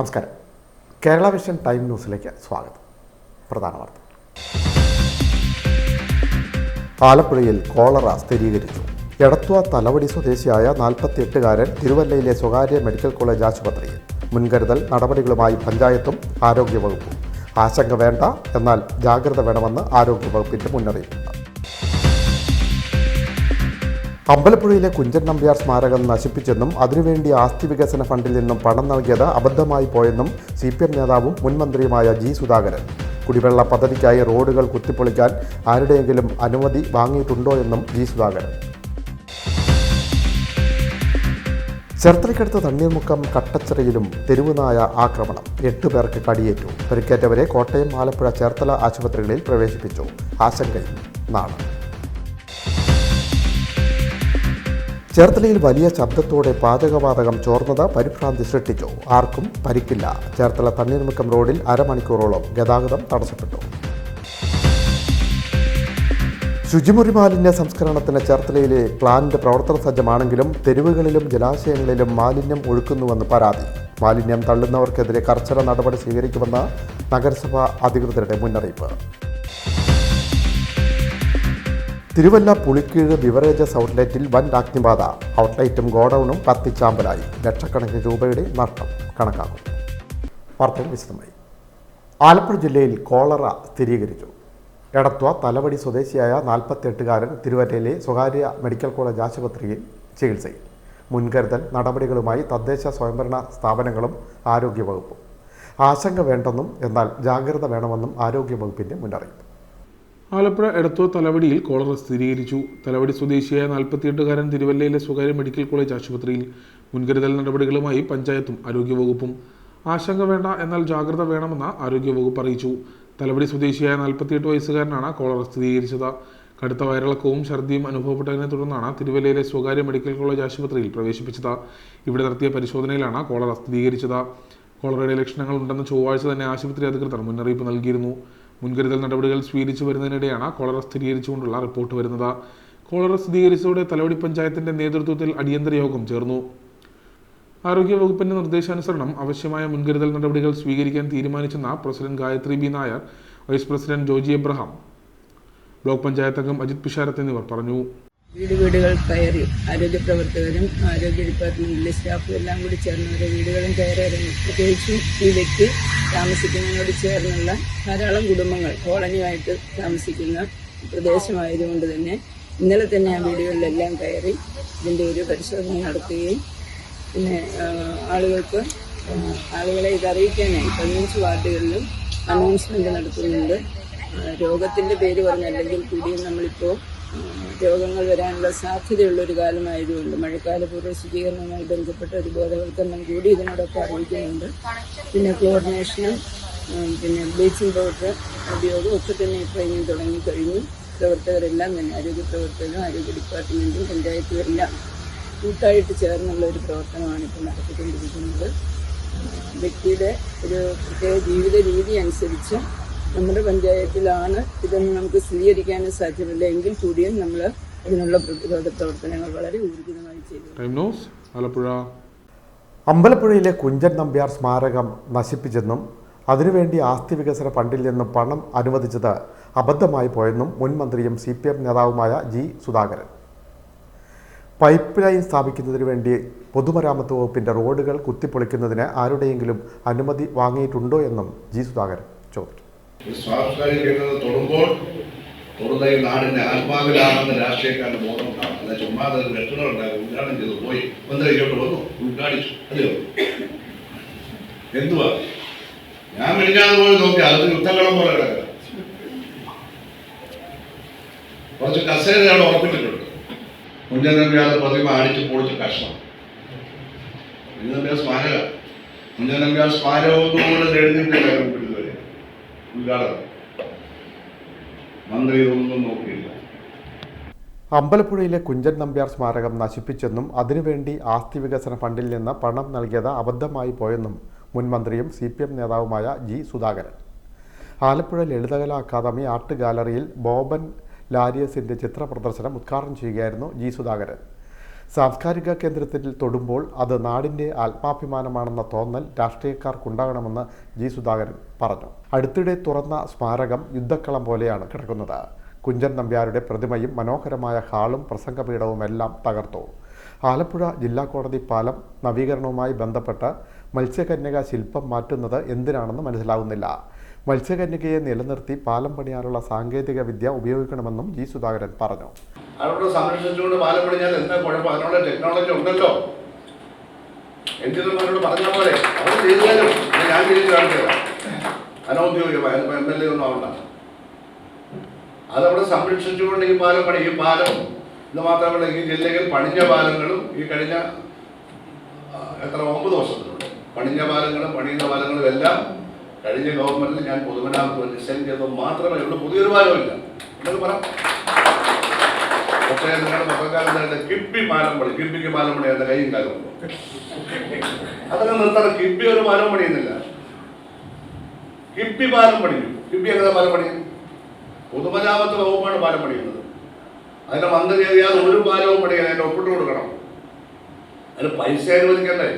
നമസ്കാരം. Kerala vision time ന്യൂസിലേക്ക് സ്വാഗതം. പ്രധാന വാർത്ത. ആലപ്പുഴയിൽ കോളറ സ്ഥിരീകരിച്ചു. എടത്വ തലവടി സ്വദേശിയായ 48-കാരൻ തിരുവല്ലയിലെ സ്വകാര്യ മെഡിക്കൽ കോളേജ് ആശുപത്രിയിൽ. മുൻകരുതൽ നടപടികളുമായി പഞ്ചായത്തും ആരോഗ്യവകുപ്പും. ആശങ്ക വേണ്ട, എന്നാൽ ജാഗ്രത വേണമെന്ന് ആരോഗ്യവകുപ്പിന്റെ മുന്നറിയിപ്പ്. അമ്പലപ്പുഴയിലെ കുഞ്ചൻ നമ്പ്യാർ സ്മാരകം നശിപ്പിച്ചെന്നും അതിനുവേണ്ടി ആസ്തി വികസന ഫണ്ടിൽ നിന്നും പണം നൽകിയത് അബദ്ധമായി പോയെന്നും CPM നേതാവും മുൻമന്ത്രിയുമായ G. സുധാകരൻ. കുടിവെള്ള പദ്ധതിക്കായി റോഡുകൾ കുത്തിപ്പൊളിക്കാൻ ആരുടെയെങ്കിലും അനുമതി വാങ്ങിയിട്ടുണ്ടോ എന്നും G. സുധാകരൻ. ചേർത്തലയ്ക്കടുത്ത് തണ്ണീർമുക്കം കട്ടച്ചിറയിലും തെരുവുനായ ആക്രമണം. 8 പേർക്ക് കടിയേറ്റു. പരിക്കേറ്റവരെ കോട്ടയം, ആലപ്പുഴ, ചേർത്തല ആശുപത്രികളിൽ പ്രവേശിപ്പിച്ചു. ആശങ്കയിൽ നാട്. ചേർത്തലയിൽ വലിയ ശബ്ദത്തോടെ പാചകവാതകം ചോർന്നത് പരിഭ്രാന്തി സൃഷ്ടിച്ചു. ആർക്കും പരിക്കില്ല. ചേർത്തല തണ്ണീർമുക്കം റോഡിൽ അരമണിക്കൂറോളം ഗതാഗതം തടസ്സപ്പെട്ടു. ശുചിമുറി മാലിന്യ സംസ്കരണത്തിന് ചേർത്തലയിലെ പ്ലാന്റ് പ്രവർത്തന സജ്ജമാണെങ്കിലും തെരുവുകളിലും ജലാശയങ്ങളിലും മാലിന്യം ഒഴുക്കുന്നുവെന്ന് പരാതി. മാലിന്യം തള്ളുന്നവർക്കെതിരെ കർശന നടപടി സ്വീകരിക്കുമെന്ന് നഗരസഭാ അധികൃതരുടെ മുന്നറിയിപ്പ്. തിരുവല്ല പുളിക്കീഴ് ബിവറേജസ് ഔട്ട്ലെറ്റിൽ വൻ അഗ്നിബാധ. ഔട്ട്ലെറ്റും ഗോഡൌണും കത്തിച്ചാമ്പലായി. ലക്ഷക്കണക്കിന് രൂപയുടെ നഷ്ടം കണക്കാക്കും. വാർത്തകൾ വിശദമായി. ആലപ്പുഴ ജില്ലയിൽ കോളറ സ്ഥിരീകരിച്ചു. എടത്വ തലവടി സ്വദേശിയായ 48-കാരൻ തിരുവല്ലയിലെ സ്വകാര്യ മെഡിക്കൽ കോളേജ് ആശുപത്രിയിൽ ചികിത്സയിൽ. മുൻകരുതൽ നടപടികളുമായി തദ്ദേശ സ്വയംഭരണ സ്ഥാപനങ്ങളും ആരോഗ്യവകുപ്പും. ആശങ്ക വേണ്ടെന്നും എന്നാൽ ജാഗ്രത വേണമെന്നും ആരോഗ്യവകുപ്പിന്റെ മുന്നറിയിപ്പ്. ആലപ്പുഴ എടത്വ തലവടിയിൽ കോളറ സ്ഥിരീകരിച്ചു. തലവടി സ്വദേശിയായ 48-കാരൻ തിരുവല്ലയിലെ സ്വകാര്യ മെഡിക്കൽ കോളേജ് ആശുപത്രിയിൽ. മുൻകരുതൽ നടപടികളുമായി പഞ്ചായത്തും ആരോഗ്യവകുപ്പും. ആശങ്ക വേണ്ട, എന്നാൽ ജാഗ്രത വേണമെന്ന് ആരോഗ്യവകുപ്പ് അറിയിച്ചു. തലവടി സ്വദേശിയായ 48 വയസ്സുകാരനാണ് കോളറ സ്ഥിരീകരിച്ചത്. കടുത്ത വയറിളക്കവും ഛർദിയും അനുഭവപ്പെട്ടതിനെ തുടർന്നാണ് തിരുവല്ലയിലെ സ്വകാര്യ മെഡിക്കൽ കോളേജ് ആശുപത്രിയിൽ പ്രവേശിപ്പിച്ചത്. ഇവിടെ നടത്തിയ പരിശോധനയിലാണ് കോളറ സ്ഥിരീകരിച്ചത്. കോളറയുടെ ലക്ഷണങ്ങൾ ഉണ്ടെന്ന് ചൊവ്വാഴ്ച തന്നെ ആശുപത്രി അധികൃതർ മുന്നറിയിപ്പ് നൽകിയിരുന്നു. മുൻകരുതൽ നടപടികൾ സ്വീകരിച്ചു വരുന്നതിനിടെയാണ് കോളറ സ്ഥിരീകരിച്ചുകൊണ്ടുള്ള റിപ്പോർട്ട് വരുന്നത്. കോളറ സ്ഥിരീകരിച്ചതോടെ തലവടി പഞ്ചായത്തിന്റെ നേതൃത്വത്തിൽ അടിയന്തര യോഗം ചേർന്നു. ആരോഗ്യവകുപ്പിന്റെ നിർദ്ദേശാനുസരണം ആവശ്യമായ മുൻകരുതൽ നടപടികൾ സ്വീകരിക്കാൻ തീരുമാനിച്ചെന്ന് president Gayatri B. Nair, vice president Joji Abraham, block panchayat അംഗം അജിത് പിഷാരത്ത് എന്നിവർ പറഞ്ഞു. വീടുകൾ കയറി ആരോഗ്യ പ്രവർത്തകരും ആരോഗ്യ ഡിപ്പാർട്ട്മെന്റിലെ സ്റ്റാഫും എല്ലാം കൂടി ചേർന്നവരെ വീടുകളും കയറി ഇറങ്ങി. പ്രത്യേകിച്ചും ഈ വ്യക്തി താമസിക്കുന്നതിനോട് ചേർന്നുള്ള ധാരാളം കുടുംബങ്ങൾ കോളനിയായിട്ട് താമസിക്കുന്ന പ്രദേശമായതുകൊണ്ട് തന്നെ ഇന്നലെ തന്നെ ആ വീടുകളിലെല്ലാം കയറി ഇതിൻ്റെ ഒരു പരിശോധന നടത്തുകയും പിന്നെ ആളുകളെ ഇതറിയിക്കാനായി 15 വാർഡുകളിലും അനൗൺസ്മെന്റ് നടത്തുന്നുണ്ട്. രോഗത്തിൻ്റെ പേര് പറഞ്ഞല്ലെങ്കിൽ കൂടിയും നമ്മളിപ്പോൾ രോഗങ്ങൾ വരാനുള്ള സാധ്യതയുള്ളൊരു കാലമായതുകൊണ്ട് മഴക്കാലപൂർവ്വ ശുചീകരണവുമായി ബന്ധപ്പെട്ട ഒരു ബോധവൽക്കരണം കൂടി ഇതിനോടൊപ്പം അറിയിക്കുന്നുണ്ട്. പിന്നെ ക്ലോറിനേഷനും പിന്നെ ബ്ലീച്ചിങ് പൗഡർ ഉപയോഗം ഒക്കെ തന്നെ ഇപ്പോൾ ഇനി തുടങ്ങിക്കഴിഞ്ഞു. പ്രവർത്തകരെല്ലാം തന്നെ ആരോഗ്യ പ്രവർത്തകരും ആരോഗ്യ ഡിപ്പാർട്ട്മെൻറ്റും പഞ്ചായത്തും എല്ലാം കൂട്ടായിട്ട് ചേർന്നുള്ള ഒരു പ്രവർത്തനമാണ് ഇപ്പോൾ നടത്തിക്കൊണ്ടിരിക്കുന്നത്. വ്യക്തിയുടെ ഒരു പ്രത്യേക ജീവിത രീതി അനുസരിച്ച് നമ്മുടെ പഞ്ചായത്തിലാണ് ഇതൊന്നും നമുക്ക് സ്ഥിരീകരിക്കാനും സാധ്യമല്ല എങ്കിൽ കൂടിയും നമ്മൾ അതിനുള്ള പ്രതിരോധ പ്രവർത്തനങ്ങൾ വളരെ ഊർജിതമായി ചെയ്തു. അമ്പലപ്പുഴയിലെ കുഞ്ചൻ നമ്പ്യാർ സ്മാരകം നശിപ്പിച്ചെന്നും അതിനുവേണ്ടി ആസ്തി വികസന ഫണ്ടിൽ നിന്നും പണം അനുവദിച്ചത് അബദ്ധമായി പോയെന്നും മുൻമന്ത്രിയും CPM നേതാവുമായ G. സുധാകരൻ. പൈപ്പ് ലൈൻ സ്ഥാപിക്കുന്നതിന് വേണ്ടി പൊതുമരാമത്ത് വകുപ്പിന്റെ റോഡുകൾ കുത്തിപ്പൊളിക്കുന്നതിന് ആരുടെയെങ്കിലും അനുമതി വാങ്ങിയിട്ടുണ്ടോ എന്നും G. സുധാകരൻ ചോദിച്ചു. തൊടുമ്പോൾ തൊടുന്ന ഈ നാടിന്റെ ആത്മാവിലാണെന്ന് രാഷ്ട്രീയക്കാരുടെ ബോധം ഉണ്ടാകും. അല്ല ചുമ്മാ വെട്ടുകളുണ്ടാകും. ഉദ്ഘാടനം ചെയ്തു പോയി മന്ത്രിയോട്ട് വന്നു ഉദ്ഘാടിച്ചു. അതെയോ എന്തുവാ? ഞാൻ മെടിഞ്ഞാതെ പോയി നോക്കി അത് യുദ്ധകളം പോലെ കിടക്കുക. കുറച്ച് കസേര അവിടെ ഉറപ്പിച്ചിട്ടുണ്ട്. കുഞ്ചൻ നമ്പ്യാർ പ്രതിമ അടിച്ച് പൊളിച്ച് കഷ്ണം. കുഞ്ചൻ നമ്പ്യാർ സ്മാരക കുഞ്ചൻ നമ്പ്യാർ സ്മാരകമൊന്നുകൂടെ എഴുതിയിട്ടില്ല ഇതുവരെ. ഉദ്ഘാടനം മന്ത്രി ഇതൊന്നും നോക്കിയില്ല. അമ്പലപ്പുഴയിലെ കുഞ്ചൻ നമ്പ്യാർ സ്മാരകം നശിപ്പിച്ചെന്നും അതിനുവേണ്ടി ആസ്തി വികസന ഫണ്ടിൽ നിന്ന് പണം നൽകിയത് അബദ്ധമായി പോയെന്നും മുൻമന്ത്രിയും CPM നേതാവുമായ G. Sudhakaran. Alappuzha Lalithakala academy art ഗാലറിയിൽ ബോബൻ ലാരിയസിൻ്റെ ചിത്ര പ്രദർശനം ഉദ്ഘാടനം ചെയ്യുകയായിരുന്നു G. സുധാകരൻ. സാംസ്കാരിക കേന്ദ്രത്തിൽ തൊടുമ്പോൾ അത് നാടിൻ്റെ ആത്മാഭിമാനമാണെന്ന തോന്നൽ രാഷ്ട്രീയക്കാർക്കുണ്ടാകണമെന്ന് ജി സുധാകരൻ പറഞ്ഞു. അടുത്തിടെ തുറന്ന സ്മാരകം യുദ്ധക്കളം പോലെയാണ് കിടക്കുന്നത്. കുഞ്ചൻ നമ്പ്യാരുടെ പ്രതിമയും മനോഹരമായ ഹാളും പ്രസംഗപീഠവുമെല്ലാം തകർത്തു. ആലപ്പുഴ ജില്ലാ കോടതി പാലം നവീകരണവുമായി ബന്ധപ്പെട്ട് മത്സ്യകന്യക ശില്പം മാറ്റുന്നത് എന്തിനാണെന്ന് മനസ്സിലാകുന്നില്ല. മത്സ്യകന്യകയെ നിലനിർത്തി പാലം പണിയാനുള്ള സാങ്കേതിക വിദ്യ ഉപയോഗിക്കണമെന്നും ജി സുധാകരൻ പറഞ്ഞു. അവിടെ സംരക്ഷിച്ചുകൊണ്ട് പാലം പണിഞ്ഞാൽ എന്താ കുഴപ്പം? അതിനുള്ള ടെക്നോളജി ഉണ്ടല്ലോ. എഞ്ചിനീയർമാരോട് പറഞ്ഞാൽ പോലെ അവർ ചെയ്താലും ഞാൻ ചെയ്ത് കാണിച്ചതാണ്. അനൗദ്യോഗികമായ MLA ഒന്നും ആവണ്ട. അതവിടെ സംരക്ഷിച്ചുകൊണ്ട് ഈ പാലം പണി, ഈ പാലം ഇത് മാത്രമല്ല, ഈ ജില്ലയിൽ പണിഞ്ഞ പാലങ്ങളും ഈ കഴിഞ്ഞ 9 വർഷത്തിലുണ്ട് പണിഞ്ഞ പാലങ്ങളും പണിയുന്ന പാലങ്ങളും എല്ലാം കഴിഞ്ഞ ഗവൺമെന്റിൽ ഞാൻ പൊതുമരാമത്ത് ഡിസൈൻ ചെയ്തത് മാത്രമേ ഉള്ളൂ. പുതിയൊരു പാലമില്ല എന്നൊക്കെ പറയാം. പക്ഷേ നിങ്ങളുടെ പത്രക്കാരൻ്റെ കിബി പാലം പണി, കിബിക്ക് പാലം പണി എൻ്റെ കൈയും കാലമുണ്ടോ? അതൊക്കെ നിർത്തണം. കിബി ഒരു പാലം പണിയുന്നില്ല, കിബി പാലം പണിയും. കിബി എങ്ങനെ പാലം പണിയും? പൊതുമരാമത്ത് വകുപ്പാണ് പാലം പണിയുന്നത്. അതിന്റെ മന്ത്രി അറിയാതെ ഒരു പാലവും പണിയാൻ അതിന്റെ ഒപ്പിട്ട് കൊടുക്കണം. അതിന് പൈസ അനുവദിക്കണ്ടേ?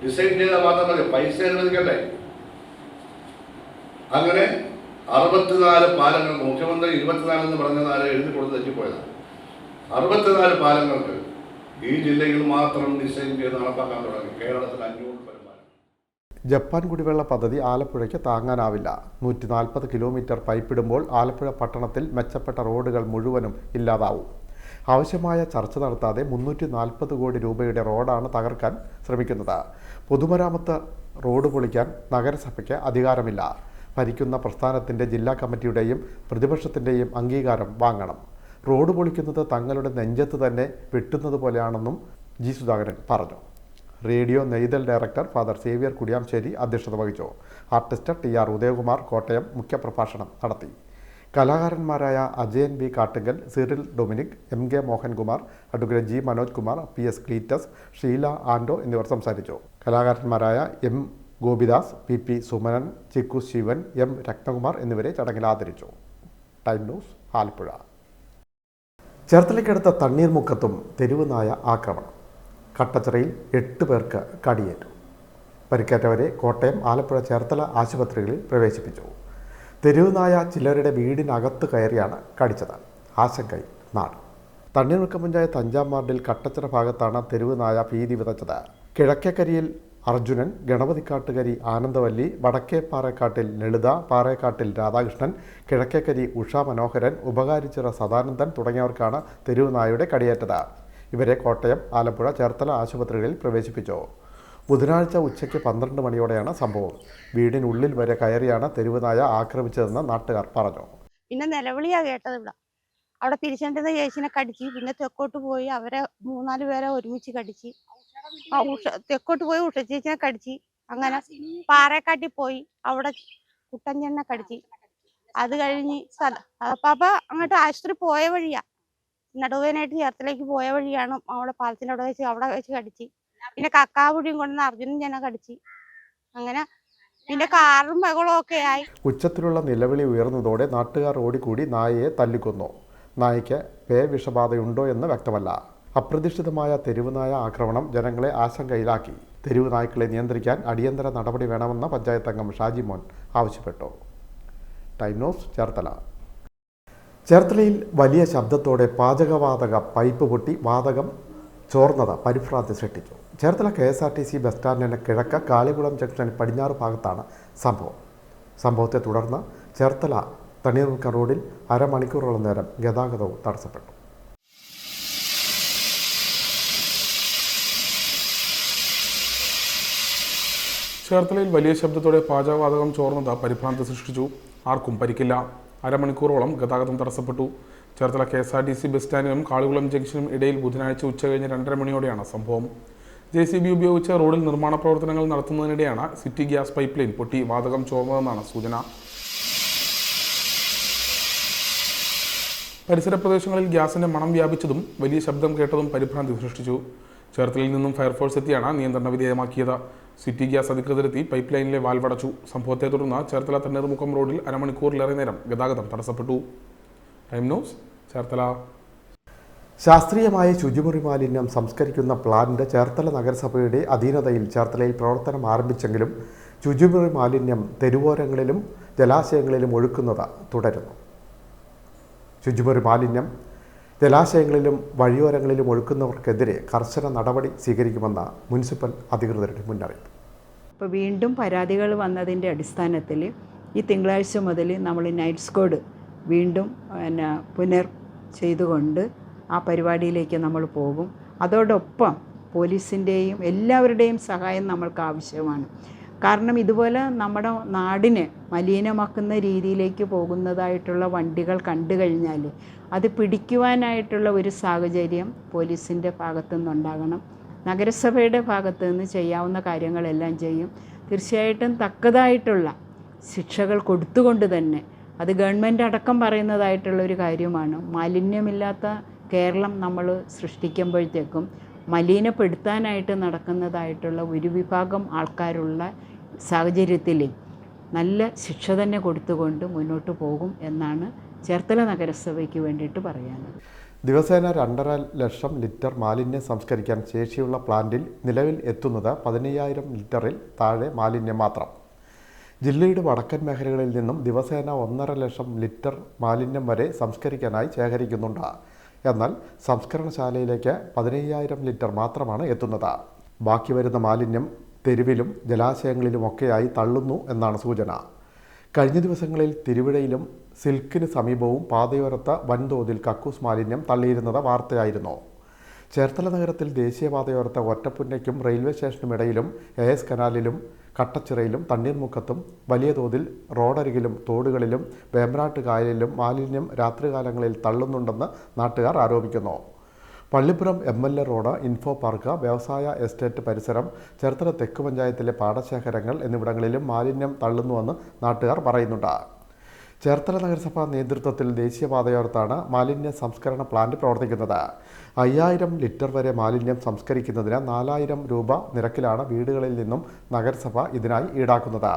ഡിസൈൻ ചെയ്താൽ മാത്രം മതി, പൈസ അനുവദിക്കണ്ടേ? അങ്ങനെ 64 പാലങ്ങൾക്ക് മുഖ്യമന്ത്രി 24 എന്ന് പറഞ്ഞ 4 എഴുതി കൊടുത്ത് തെറ്റിപ്പോയതാണ്. 64 പാലങ്ങൾക്ക് ഈ ജില്ലയിൽ മാത്രം ഡിസൈൻ ചെയ്ത് നടപ്പാക്കാൻ തുടങ്ങി. കേരളത്തിൽ 500 പാലം. ജപ്പാൻ കുടിവെള്ള പദ്ധതി ആലപ്പുഴയ്ക്ക് താങ്ങാനാവില്ല. 140 കിലോമീറ്റർ പൈപ്പിടുമ്പോൾ ആലപ്പുഴ പട്ടണത്തിൽ മെച്ചപ്പെട്ട റോഡുകൾ മുഴുവനും ഇല്ലാതാവും. ആവശ്യമായ ചർച്ച നടത്താതെ 340 കോടി രൂപയുടെ റോഡാണ് തകർക്കാൻ ശ്രമിക്കുന്നത്. പൊതുമരാമത്ത് റോഡ് പൊളിക്കാൻ നഗരസഭയ്ക്ക് അധികാരമില്ല. ഭരിക്കുന്ന പ്രസ്ഥാനത്തിൻ്റെ ജില്ലാ കമ്മിറ്റിയുടെയും പ്രതിപക്ഷത്തിൻ്റെയും അംഗീകാരം വാങ്ങണം. റോഡ് പൊളിക്കുന്നത് തങ്ങളുടെ നെഞ്ചത്ത് തന്നെ വെട്ടുന്നത് പോലെയാണെന്നും ജി സുധാകരൻ പറഞ്ഞു. Radio Neythal director father Xavier Kudiyamsseri അധ്യക്ഷത വഹിച്ചു. ആർട്ടിസ്റ്റ് TR ഉദയകുമാർ കോട്ടയം മുഖ്യപ്രഭാഷണം നടത്തി. കലാകാരന്മാരായ Ajayan B Kattunkal, Cyril Dominic, MK Mohankumar, advocate G Manoj Kumar, PS Cletus, Sheela Ando എന്നിവർ സംസാരിച്ചു. കലാകാരന്മാരായ M Gopidas, PP Sumanan, chikoo Shivan, M Ratnakumar എന്നിവരെ ചടങ്ങിൽ ആദരിച്ചു. Time news Alappuzha. ചേർത്തലയ്ക്കടുത്ത തണ്ണീർമുക്കത്തും തെരുവ് നായ ആക്രമണം. കട്ടച്ചിറയിൽ 8 പേർക്ക് കടിയേറ്റു. പരിക്കേറ്റവരെ കോട്ടയം, ആലപ്പുഴ, ചേർത്തല ആശുപത്രികളിൽ പ്രവേശിപ്പിച്ചു. തെരുവ് നായ ചിലരുടെ വീടിനകത്ത് കയറിയാണ് കടിച്ചത്. ആശങ്കയിൽ നാട്. തണ്ണീർമുക്കം പഞ്ചായത്ത് 5-ാം വാർഡിൽ കട്ടച്ചിറ ഭാഗത്താണ് തെരുവ് നായ ഭീതി വിതച്ചത്. കിഴക്കേക്കരിയിൽ അർജുനൻ, ഗണപതിക്കാട്ടുകരി ആനന്ദവല്ലി, വടക്കേ പാറേക്കാട്ടിൽ ലളിത, പാറേക്കാട്ടിൽ രാധാകൃഷ്ണൻ, കിഴക്കേക്കരി ഉഷ മനോഹരൻ, ഉപകാരിച്ചിറ സദാനന്ദൻ തുടങ്ങിയവർക്കാണ് തെരുവ് നായയുടെ കടിയേറ്റത്. ഇവരെ കോട്ടയം, ആലപ്പുഴ, ചേർത്തല ആശുപത്രികളിൽ പ്രവേശിപ്പിച്ചു. ബുധനാഴ്ച ഉച്ചയ്ക്ക് 12 മണിയോടെയാണ് സംഭവം. വീടിനുള്ളിൽ വരെ കയറിയാണ് തെരുവ് നായ ആക്രമിച്ചതെന്ന് നാട്ടുകാർ പറഞ്ഞു. പിന്നെ നിലവിളിയാ കേട്ടത്. അവിടെ പിരിച്ചേണ്ടുന്ന ചേച്ചിനെ കടിച്ച്, പിന്നെ തെക്കോട്ട് പോയി അവരെ 3-4 പേരെ ഒരുമിച്ച് കടിച്ച്, തെക്കോട്ട് പോയി ഉഷ ചേച്ചിനെ കടിച്ച്, അങ്ങനെ പാറേക്കാട്ടിൽ പോയി അവിടെ കുട്ടഞ്ചെണ്ണെ കടിച്ച്. അത് കഴിഞ്ഞ് അപ്പൊ അങ്ങോട്ട് ആശുപത്രി പോയ വഴിയാ, നടുവേനായിട്ട് ചേർത്തലേക്ക് പോയ വഴിയാണ് അവിടെ പാലത്തിന്റെ അവിടെ വെച്ച് കടിച്ച്. പിന്നെ കക്കാവുടിയും കൊണ്ടുവന്ന് അർജുനൻ ജന കടിച്ച്. അങ്ങനെ പിന്നെ കാറും ബഹളവും ഒക്കെ ആയി. ഉച്ചത്തിലുള്ള നിലവിളി ഉയർന്നതോടെ നാട്ടുകാർ ഓടിക്കൂടി നായയെ തല്ലിക്കൊന്നു. നായയ്ക്ക് വിഷബാധയുണ്ടോ എന്ന് വ്യക്തമല്ല. അപ്രതീക്ഷിതമായ തെരുവുനായ ആക്രമണം ജനങ്ങളെ ആശങ്കയിലാക്കി. തെരുവ് നായ്ക്കളെ നിയന്ത്രിക്കാൻ അടിയന്തര നടപടി വേണമെന്ന് പഞ്ചായത്ത് അംഗം ഷാജി മോൻ ആവശ്യപ്പെട്ടു. Time news Cherthala. ചേർത്തലയിൽ വലിയ ശബ്ദത്തോടെ പാചകവാതക പൈപ്പ് പൊട്ടി വാതകം ചോർന്നത് പരിഭ്രാന്തി സൃഷ്ടിച്ചു. ചേർത്തല KSRTC ബസ് സ്റ്റാൻഡിന് കിഴക്ക് കാളികുളം ജംഗ്ഷൻ പടിഞ്ഞാറ് ഭാഗത്താണ് സംഭവം. സംഭവത്തെ തുടർന്ന് ചേർത്തല തണ്ണീർമുക്കം റോഡിൽ അരമണിക്കൂറോളം നേരം ഗതാഗതവും തടസ്സപ്പെട്ടു. ചേർത്തലയിൽ വലിയ ശബ്ദത്തോടെ പാചകവാതകം ചോർന്നത് പരിഭ്രാന്തി സൃഷ്ടിച്ചു. ആർക്കും പരിക്കില്ല. അരമണിക്കൂറോളം ഗതാഗതം തടസ്സപ്പെട്ടു. ചേർത്തല KSRTC ബസ് സ്റ്റാൻഡിനും കാളികുളം ജംഗ്ഷനും ഇടയിൽ ബുധനാഴ്ച ഉച്ചകഴിഞ്ഞ് 2:30 മണിയോടെയാണ് സംഭവം. JCB ഉപയോഗിച്ച് റോഡിൽ നിർമ്മാണ പ്രവർത്തനങ്ങൾ നടത്തുന്നതിനിടെയാണ് സിറ്റി ഗ്യാസ് പൈപ്പ് ലൈൻ പൊട്ടി വാതകം ചോർന്നതെന്നാണ് സൂചന. പരിസര പ്രദേശങ്ങളിൽ ഗ്യാസിന്റെ മണം വ്യാപിച്ചതും വലിയ ശബ്ദം കേട്ടതും പരിഭ്രാന്തി സൃഷ്ടിച്ചു. ചേർത്തലയിൽ നിന്നും ഫയർഫോഴ്സ് എത്തിയാണ് നിയന്ത്രണ വിധേയമാക്കിയത്. സിറ്റി ഗ്യാസ് അധികൃതരെത്തി പൈപ്പ് ലൈനിലെ വാൽവടച്ചു. സംഭവത്തെ തുടർന്ന് ചേർത്തല തണ്ണീർമുക്കം റോഡിൽ അരമണിക്കൂറിലേറെ നേരം ഗതാഗതം തടസ്സപ്പെട്ടു. Time news Cherthala. ശാസ്ത്രീയമായ ശുചിമുറി മാലിന്യം സംസ്കരിക്കുന്ന പ്ലാന്റ് ചേർത്തല നഗരസഭയുടെ അധീനതയിൽ ചേർത്തലയിൽ പ്രവർത്തനം ആരംഭിച്ചെങ്കിലും ശുചിമുറി മാലിന്യം തെരുവോരങ്ങളിലും ജലാശയങ്ങളിലും ഒഴുക്കുന്നത് തുടരുന്നു. ശുചിമുറി മാലിന്യം ജലാശയങ്ങളിലും വഴിയോരങ്ങളിലും ഒഴുക്കുന്നവർക്കെതിരെ കർശന നടപടി സ്വീകരിക്കുമെന്ന് മുനിസിപ്പൽ അധികൃതരുടെ മുന്നറിയിപ്പ്. ഇപ്പോൾ വീണ്ടും പരാതികൾ വന്നതിൻ്റെ അടിസ്ഥാനത്തിൽ ഈ തിങ്കളാഴ്ച മുതൽ നമ്മൾ നൈറ്റ് സ്ക്വാഡ് വീണ്ടും പുനർ ചെയ്തുകൊണ്ട് ആ പരിപാടിയിലേക്ക് നമ്മൾ പോകും. അതോടൊപ്പം പോലീസിൻ്റെയും എല്ലാവരുടെയും സഹായം നമ്മൾക്ക് ആവശ്യമാണ്. കാരണം ഇതുപോലെ നമ്മുടെ നാടിനെ മലിനമാക്കുന്ന രീതിയിലേക്ക് പോകുന്നതായിട്ടുള്ള വണ്ടികൾ കണ്ടു കഴിഞ്ഞാൽ അത് പിടിക്കുവാനായിട്ടുള്ള ഒരു സാഹചര്യം പോലീസിൻ്റെ ഭാഗത്തു നിന്നുണ്ടാകണം. നഗരസഭയുടെ ഭാഗത്തു നിന്ന് ചെയ്യാവുന്ന കാര്യങ്ങളെല്ലാം ചെയ്യും. തീർച്ചയായിട്ടും തക്കതായിട്ടുള്ള ശിക്ഷകൾ കൊടുത്തുകൊണ്ട് തന്നെ, അത് ഗവൺമെൻറ് അടക്കം പറയുന്നതായിട്ടുള്ള ഒരു കാര്യമാണ്. മാലിന്യമില്ലാത്ത കേരളം നമ്മൾ സൃഷ്ടിക്കുമ്പോഴത്തേക്കും മലിനപ്പെടുത്താനായിട്ട് നടക്കുന്നതായിട്ടുള്ള ഒരു വിഭാഗം ആൾക്കാരുള്ള സാഹചര്യത്തിൽ നല്ല ശിക്ഷ തന്നെ കൊടുത്തുകൊണ്ട് മുന്നോട്ട് പോകും എന്നാണ് ചേർത്തല നഗരസഭയ്ക്ക് വേണ്ടിയിട്ട് പറയാനുള്ളത്. ദിവസേന 2.5 ലക്ഷം ലിറ്റർ മാലിന്യം സംസ്കരിക്കാൻ ശേഷിയുള്ള പ്ലാന്റിൽ നിലവിൽ എത്തുന്നത് 15,000 ലിറ്ററിൽ താഴെ മാലിന്യം മാത്രം. ജില്ലയുടെ വടക്കൻ മേഖലകളിൽ നിന്നും ദിവസേന 1.5 ലക്ഷം ലിറ്റർ മാലിന്യം വരെ സംസ്കരിക്കാനായി ശേഖരിക്കുന്നുണ്ട്. എന്നാൽ സംസ്കരണശാലയിലേക്ക് 15,000 ലിറ്റർ മാത്രമാണ് എത്തുന്നത്. ബാക്കി വരുന്ന മാലിന്യം തെരുവിലും ജലാശയങ്ങളിലുമൊക്കെയായി തള്ളുന്നു എന്നാണ് സൂചന. കഴിഞ്ഞ ദിവസങ്ങളിൽ തിരുവിഴയിലും സിൽക്കിന് സമീപവും പാതയോരത്ത് വൻതോതിൽ കക്കൂസ് മാലിന്യം തള്ളിയിരുന്നത് വാർത്തയായിരുന്നു. ചേർത്തല നഗരത്തിൽ ദേശീയപാതയോരത്ത് ഒറ്റപ്പുന്നയ്ക്കും റെയിൽവേ സ്റ്റേഷനുമിടയിലും AS കനാലിലും കട്ടച്ചിറയിലും തണ്ണീർമുക്കത്തും വലിയ തോതിൽ റോഡരികിലും തോടുകളിലും വേമ്പനാട്ട് കായലിലും മാലിന്യം രാത്രികാലങ്ങളിൽ തള്ളുന്നുണ്ടെന്ന് നാട്ടുകാർ ആരോപിക്കുന്നു. Pallippuram MLA road, info park, വ്യവസായ എസ്റ്റേറ്റ് പരിസരം, ചേർത്തല തെക്ക് പഞ്ചായത്തിലെ പാടശേഖരങ്ങൾ എന്നിവിടങ്ങളിലും മാലിന്യം തള്ളുന്നുവെന്ന് നാട്ടുകാർ പറയുന്നുണ്ട്. ചേർത്തല നഗരസഭാ നേതൃത്വത്തിൽ ദേശീയപാതയോരത്താണ് മാലിന്യ സംസ്കരണ പ്ലാന്റ് പ്രവർത്തിക്കുന്നത്. 5,000 ലിറ്റർ വരെ മാലിന്യം സംസ്കരിക്കുന്നതിന് 4,000 രൂപ നിരക്കിലാണ് വീടുകളിൽ നിന്നും നഗരസഭ ഇതിനായി ഈടാക്കുന്നത്.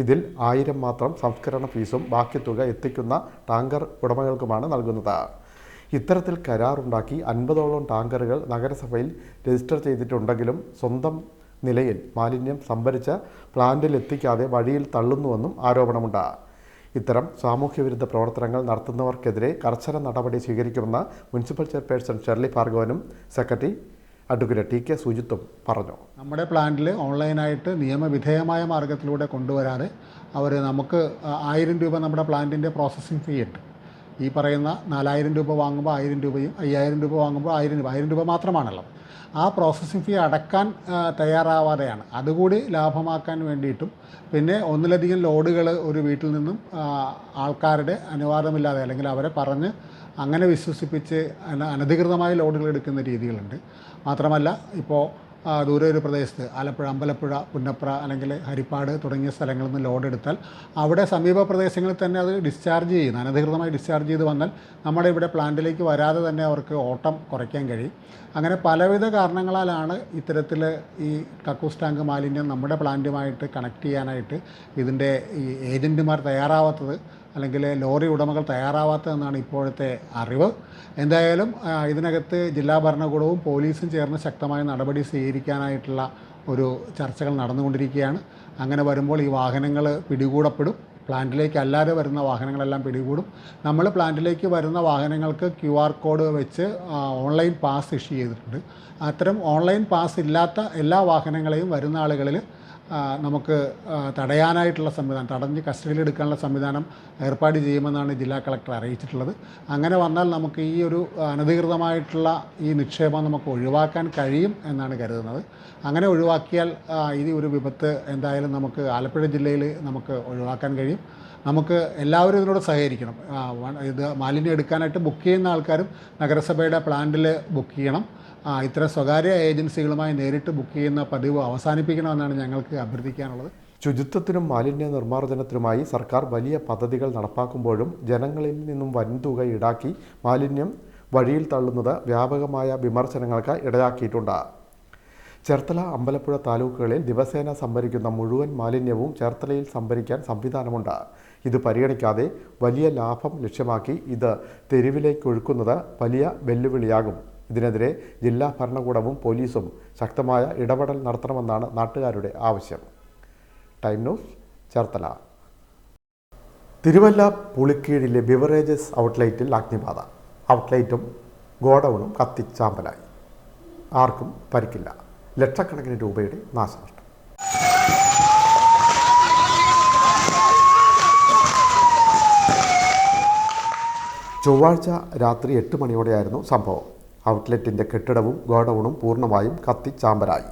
ഇതിൽ 1,000 മാത്രം സംസ്കരണ ഫീസും ബാക്കി തുക എത്തിക്കുന്ന ടാങ്കർ ഉടമകൾക്കുമാണ് നൽകുന്നത്. ഇത്തരത്തിൽ കരാറുണ്ടാക്കി 50ഓളം ടാങ്കറുകൾ നഗരസഭയിൽ രജിസ്റ്റർ ചെയ്തിട്ടുണ്ടെങ്കിലും സ്വന്തം നിലയിൽ മാലിന്യം സംഭരിച്ച് പ്ലാന്റിൽ എത്തിക്കാതെ വഴിയിൽ തള്ളുന്നുവെന്നും ആരോപണമുണ്ട്. ഇത്തരം സാമൂഹ്യവിരുദ്ധ പ്രവർത്തനങ്ങൾ നടത്തുന്നവർക്കെതിരെ കർശന നടപടി സ്വീകരിക്കുമെന്ന് മുനിസിപ്പൽ ചെയർപേഴ്സൺ ഷെർലി ഭാർഗവനും സെക്രട്ടറി അഡ്വക്കേറ്റ് TK സുജിത്തും പറഞ്ഞു. നമ്മുടെ പ്ലാന്റിൽ ഓൺലൈനായിട്ട് നിയമവിധേയമായ മാർഗത്തിലൂടെ കൊണ്ടുവരാതെ അവർ നമുക്ക് 1,000 രൂപ നമ്മുടെ പ്ലാന്റിൻ്റെ പ്രോസസ്സിംഗ് ഫീ ഇട്ട്, ഈ പറയുന്ന 4,000 രൂപ വാങ്ങുമ്പോൾ 1,000 രൂപയും 5,000 രൂപ വാങ്ങുമ്പോൾ 1,000 രൂപ മാത്രമാണല്ലോ. ആ പ്രോസസ്സിംഗ് ഫീ അടക്കാൻ തയ്യാറാവാതെയാണ്. അതുകൂടി ലാഭമാക്കാൻ വേണ്ടിയിട്ടും പിന്നെ ഒന്നിലധികം ലോഡുകൾ ഒരു വീട്ടിൽ നിന്നും ആൾക്കാരുടെ അനുവാദമില്ലാതെ അല്ലെങ്കിൽ അവരെ പറഞ്ഞ് അങ്ങനെ വിശ്വസിപ്പിച്ച് അനധികൃതമായ ലോഡുകൾ എടുക്കുന്ന രീതികളുണ്ട്. മാത്രമല്ല ഇപ്പോൾ ദൂരെ ഒരു പ്രദേശത്ത് ആലപ്പുഴ, അമ്പലപ്പുഴ, പുന്നപ്ര അല്ലെങ്കിൽ ഹരിപ്പാട് തുടങ്ങിയ സ്ഥലങ്ങളിൽ നിന്ന് ലോഡ് എടുത്താൽ അവിടെ സമീപ പ്രദേശങ്ങളിൽ തന്നെ അത് ഡിസ്ചാർജ് ചെയ്യുന്നു. അനധികൃതമായി ഡിസ്ചാർജ് ചെയ്ത് വന്നാൽ നമ്മുടെ ഇവിടെ പ്ലാന്റിലേക്ക് വരാതെ തന്നെ അവർക്ക് ഓട്ടം കുറയ്ക്കാൻ കഴിയും. അങ്ങനെ പലവിധ കാരണങ്ങളാലാണ് ഇത്തരത്തിൽ ഈ കക്കൂസ് ടാങ്ക് മാലിന്യം നമ്മുടെ പ്ലാന്റുമായിട്ട് കണക്ട് ചെയ്യാനായിട്ട് ഇതിൻ്റെ ഈ ഏജൻറ്റുമാർ തയ്യാറാവാത്തത് അല്ലെങ്കിൽ ലോറി ഉടമകൾ തയ്യാറാവാത്തതെന്നാണ് ഇപ്പോഴത്തെ അറിവ്. എന്തായാലും ഇതിനകത്ത് ജില്ലാ ഭരണകൂടവും പോലീസും ചേർന്ന് ശക്തമായ നടപടി സ്വീകരിക്കാനായിട്ടുള്ള ഒരു ചർച്ചകൾ നടന്നുകൊണ്ടിരിക്കുകയാണ്. അങ്ങനെ വരുമ്പോൾ ഈ വാഹനങ്ങൾ പിടികൂടപ്പെടും. പ്ലാന്റിലേക്ക് അല്ലാതെ വരുന്ന വാഹനങ്ങളെല്ലാം പിടികൂടും. നമ്മൾ പ്ലാന്റിലേക്ക് വരുന്ന വാഹനങ്ങൾക്ക് QR കോഡ് വെച്ച് ഓൺലൈൻ പാസ് ഇഷ്യൂ ചെയ്തിട്ടുണ്ട്. അത്തരം ഓൺലൈൻ പാസ് ഇല്ലാത്ത എല്ലാ വാഹനങ്ങളെയും വരുന്ന ആളുകളിൽ നമുക്ക് തടയാനായിട്ടുള്ള സംവിധാനം, തടഞ്ഞ് കസ്റ്റഡിയിലെടുക്കാനുള്ള സംവിധാനം ഏർപ്പാട് ചെയ്യുമെന്നാണ് ജില്ലാ കളക്ടർ അറിയിച്ചിട്ടുള്ളത്. അങ്ങനെ വന്നാൽ നമുക്ക് ഈ ഒരു അനധികൃതമായിട്ടുള്ള ഈ നിക്ഷേപം നമുക്ക് ഒഴിവാക്കാൻ കഴിയും എന്നാണ് കരുതുന്നത്. അങ്ങനെ ഒഴിവാക്കിയാൽ ഈ ഒരു വിപത്ത് എന്തായാലും നമുക്ക് ആലപ്പുഴ ജില്ലയിൽ നമുക്ക് ഒഴിവാക്കാൻ കഴിയും. നമുക്ക് എല്ലാവരും ഇതിനോട് സഹകരിക്കണം. ഇത് മാലിന്യം എടുക്കാനായിട്ട് ബുക്ക് ചെയ്യുന്ന ആൾക്കാരും നഗരസഭയുടെ പ്ലാന്റിൽ ബുക്ക് ചെയ്യണം. ഇത്തരം സ്വകാര്യ ഏജൻസികളുമായി നേരിട്ട് ബുക്ക് ചെയ്യുന്ന പതിവ് അവസാനിപ്പിക്കണമെന്നാണ് ഞങ്ങൾക്ക് അഭ്യർത്ഥിക്കാനുള്ളത്. ശുചിത്വത്തിനും മാലിന്യ നിർമ്മാർജ്ജനത്തിനുമായി സർക്കാർ വലിയ പദ്ധതികൾ നടപ്പാക്കുമ്പോഴും ജനങ്ങളിൽ നിന്നും വൻതുക ഈടാക്കി മാലിന്യം വഴിയിൽ തള്ളുന്നത് വ്യാപകമായ വിമർശനങ്ങൾക്ക് ഇടയാക്കിയിട്ടുണ്ട്. ചേർത്തല, അമ്പലപ്പുഴ താലൂക്കുകളിൽ ദിവസേന സംഭരിക്കുന്ന മുഴുവൻ മാലിന്യവും ചേർത്തലയിൽ സംഭരിക്കാൻ സംവിധാനമുണ്ട്. ഇത് പരിഗണിക്കാതെ വലിയ ലാഭം ലക്ഷ്യമാക്കി ഇത് തെരുവിലേക്ക് ഒഴുക്കുന്നത് വലിയ വെല്ലുവിളിയാകും. ഇതിനെതിരെ ജില്ലാ ഭരണകൂടവും പോലീസും ശക്തമായ ഇടപെടൽ നടത്തണമെന്നാണ് നാട്ടുകാരുടെ ആവശ്യം. Time news, Cherthala. തിരുവല്ല പുളിക്കീഴിലെ ബിവറേജസ് ഔട്ട്ലെറ്റിൽ അഗ്നിബാധ. ഔട്ട്ലെറ്റും ഗോഡൌണും കത്തിച്ചാമ്പലായി. ആർക്കും പരിക്കില്ല. ലക്ഷക്കണക്കിന് രൂപയുടെ നാശനഷ്ടം. ചൊവ്വാഴ്ച രാത്രി 8 മണിയോടെയായിരുന്നു സംഭവം. ഔട്ട്ലെറ്റിൻ്റെ കെട്ടിടവും ഗോഡൌണും പൂർണ്ണമായും കത്തിച്ചാമ്പലായി.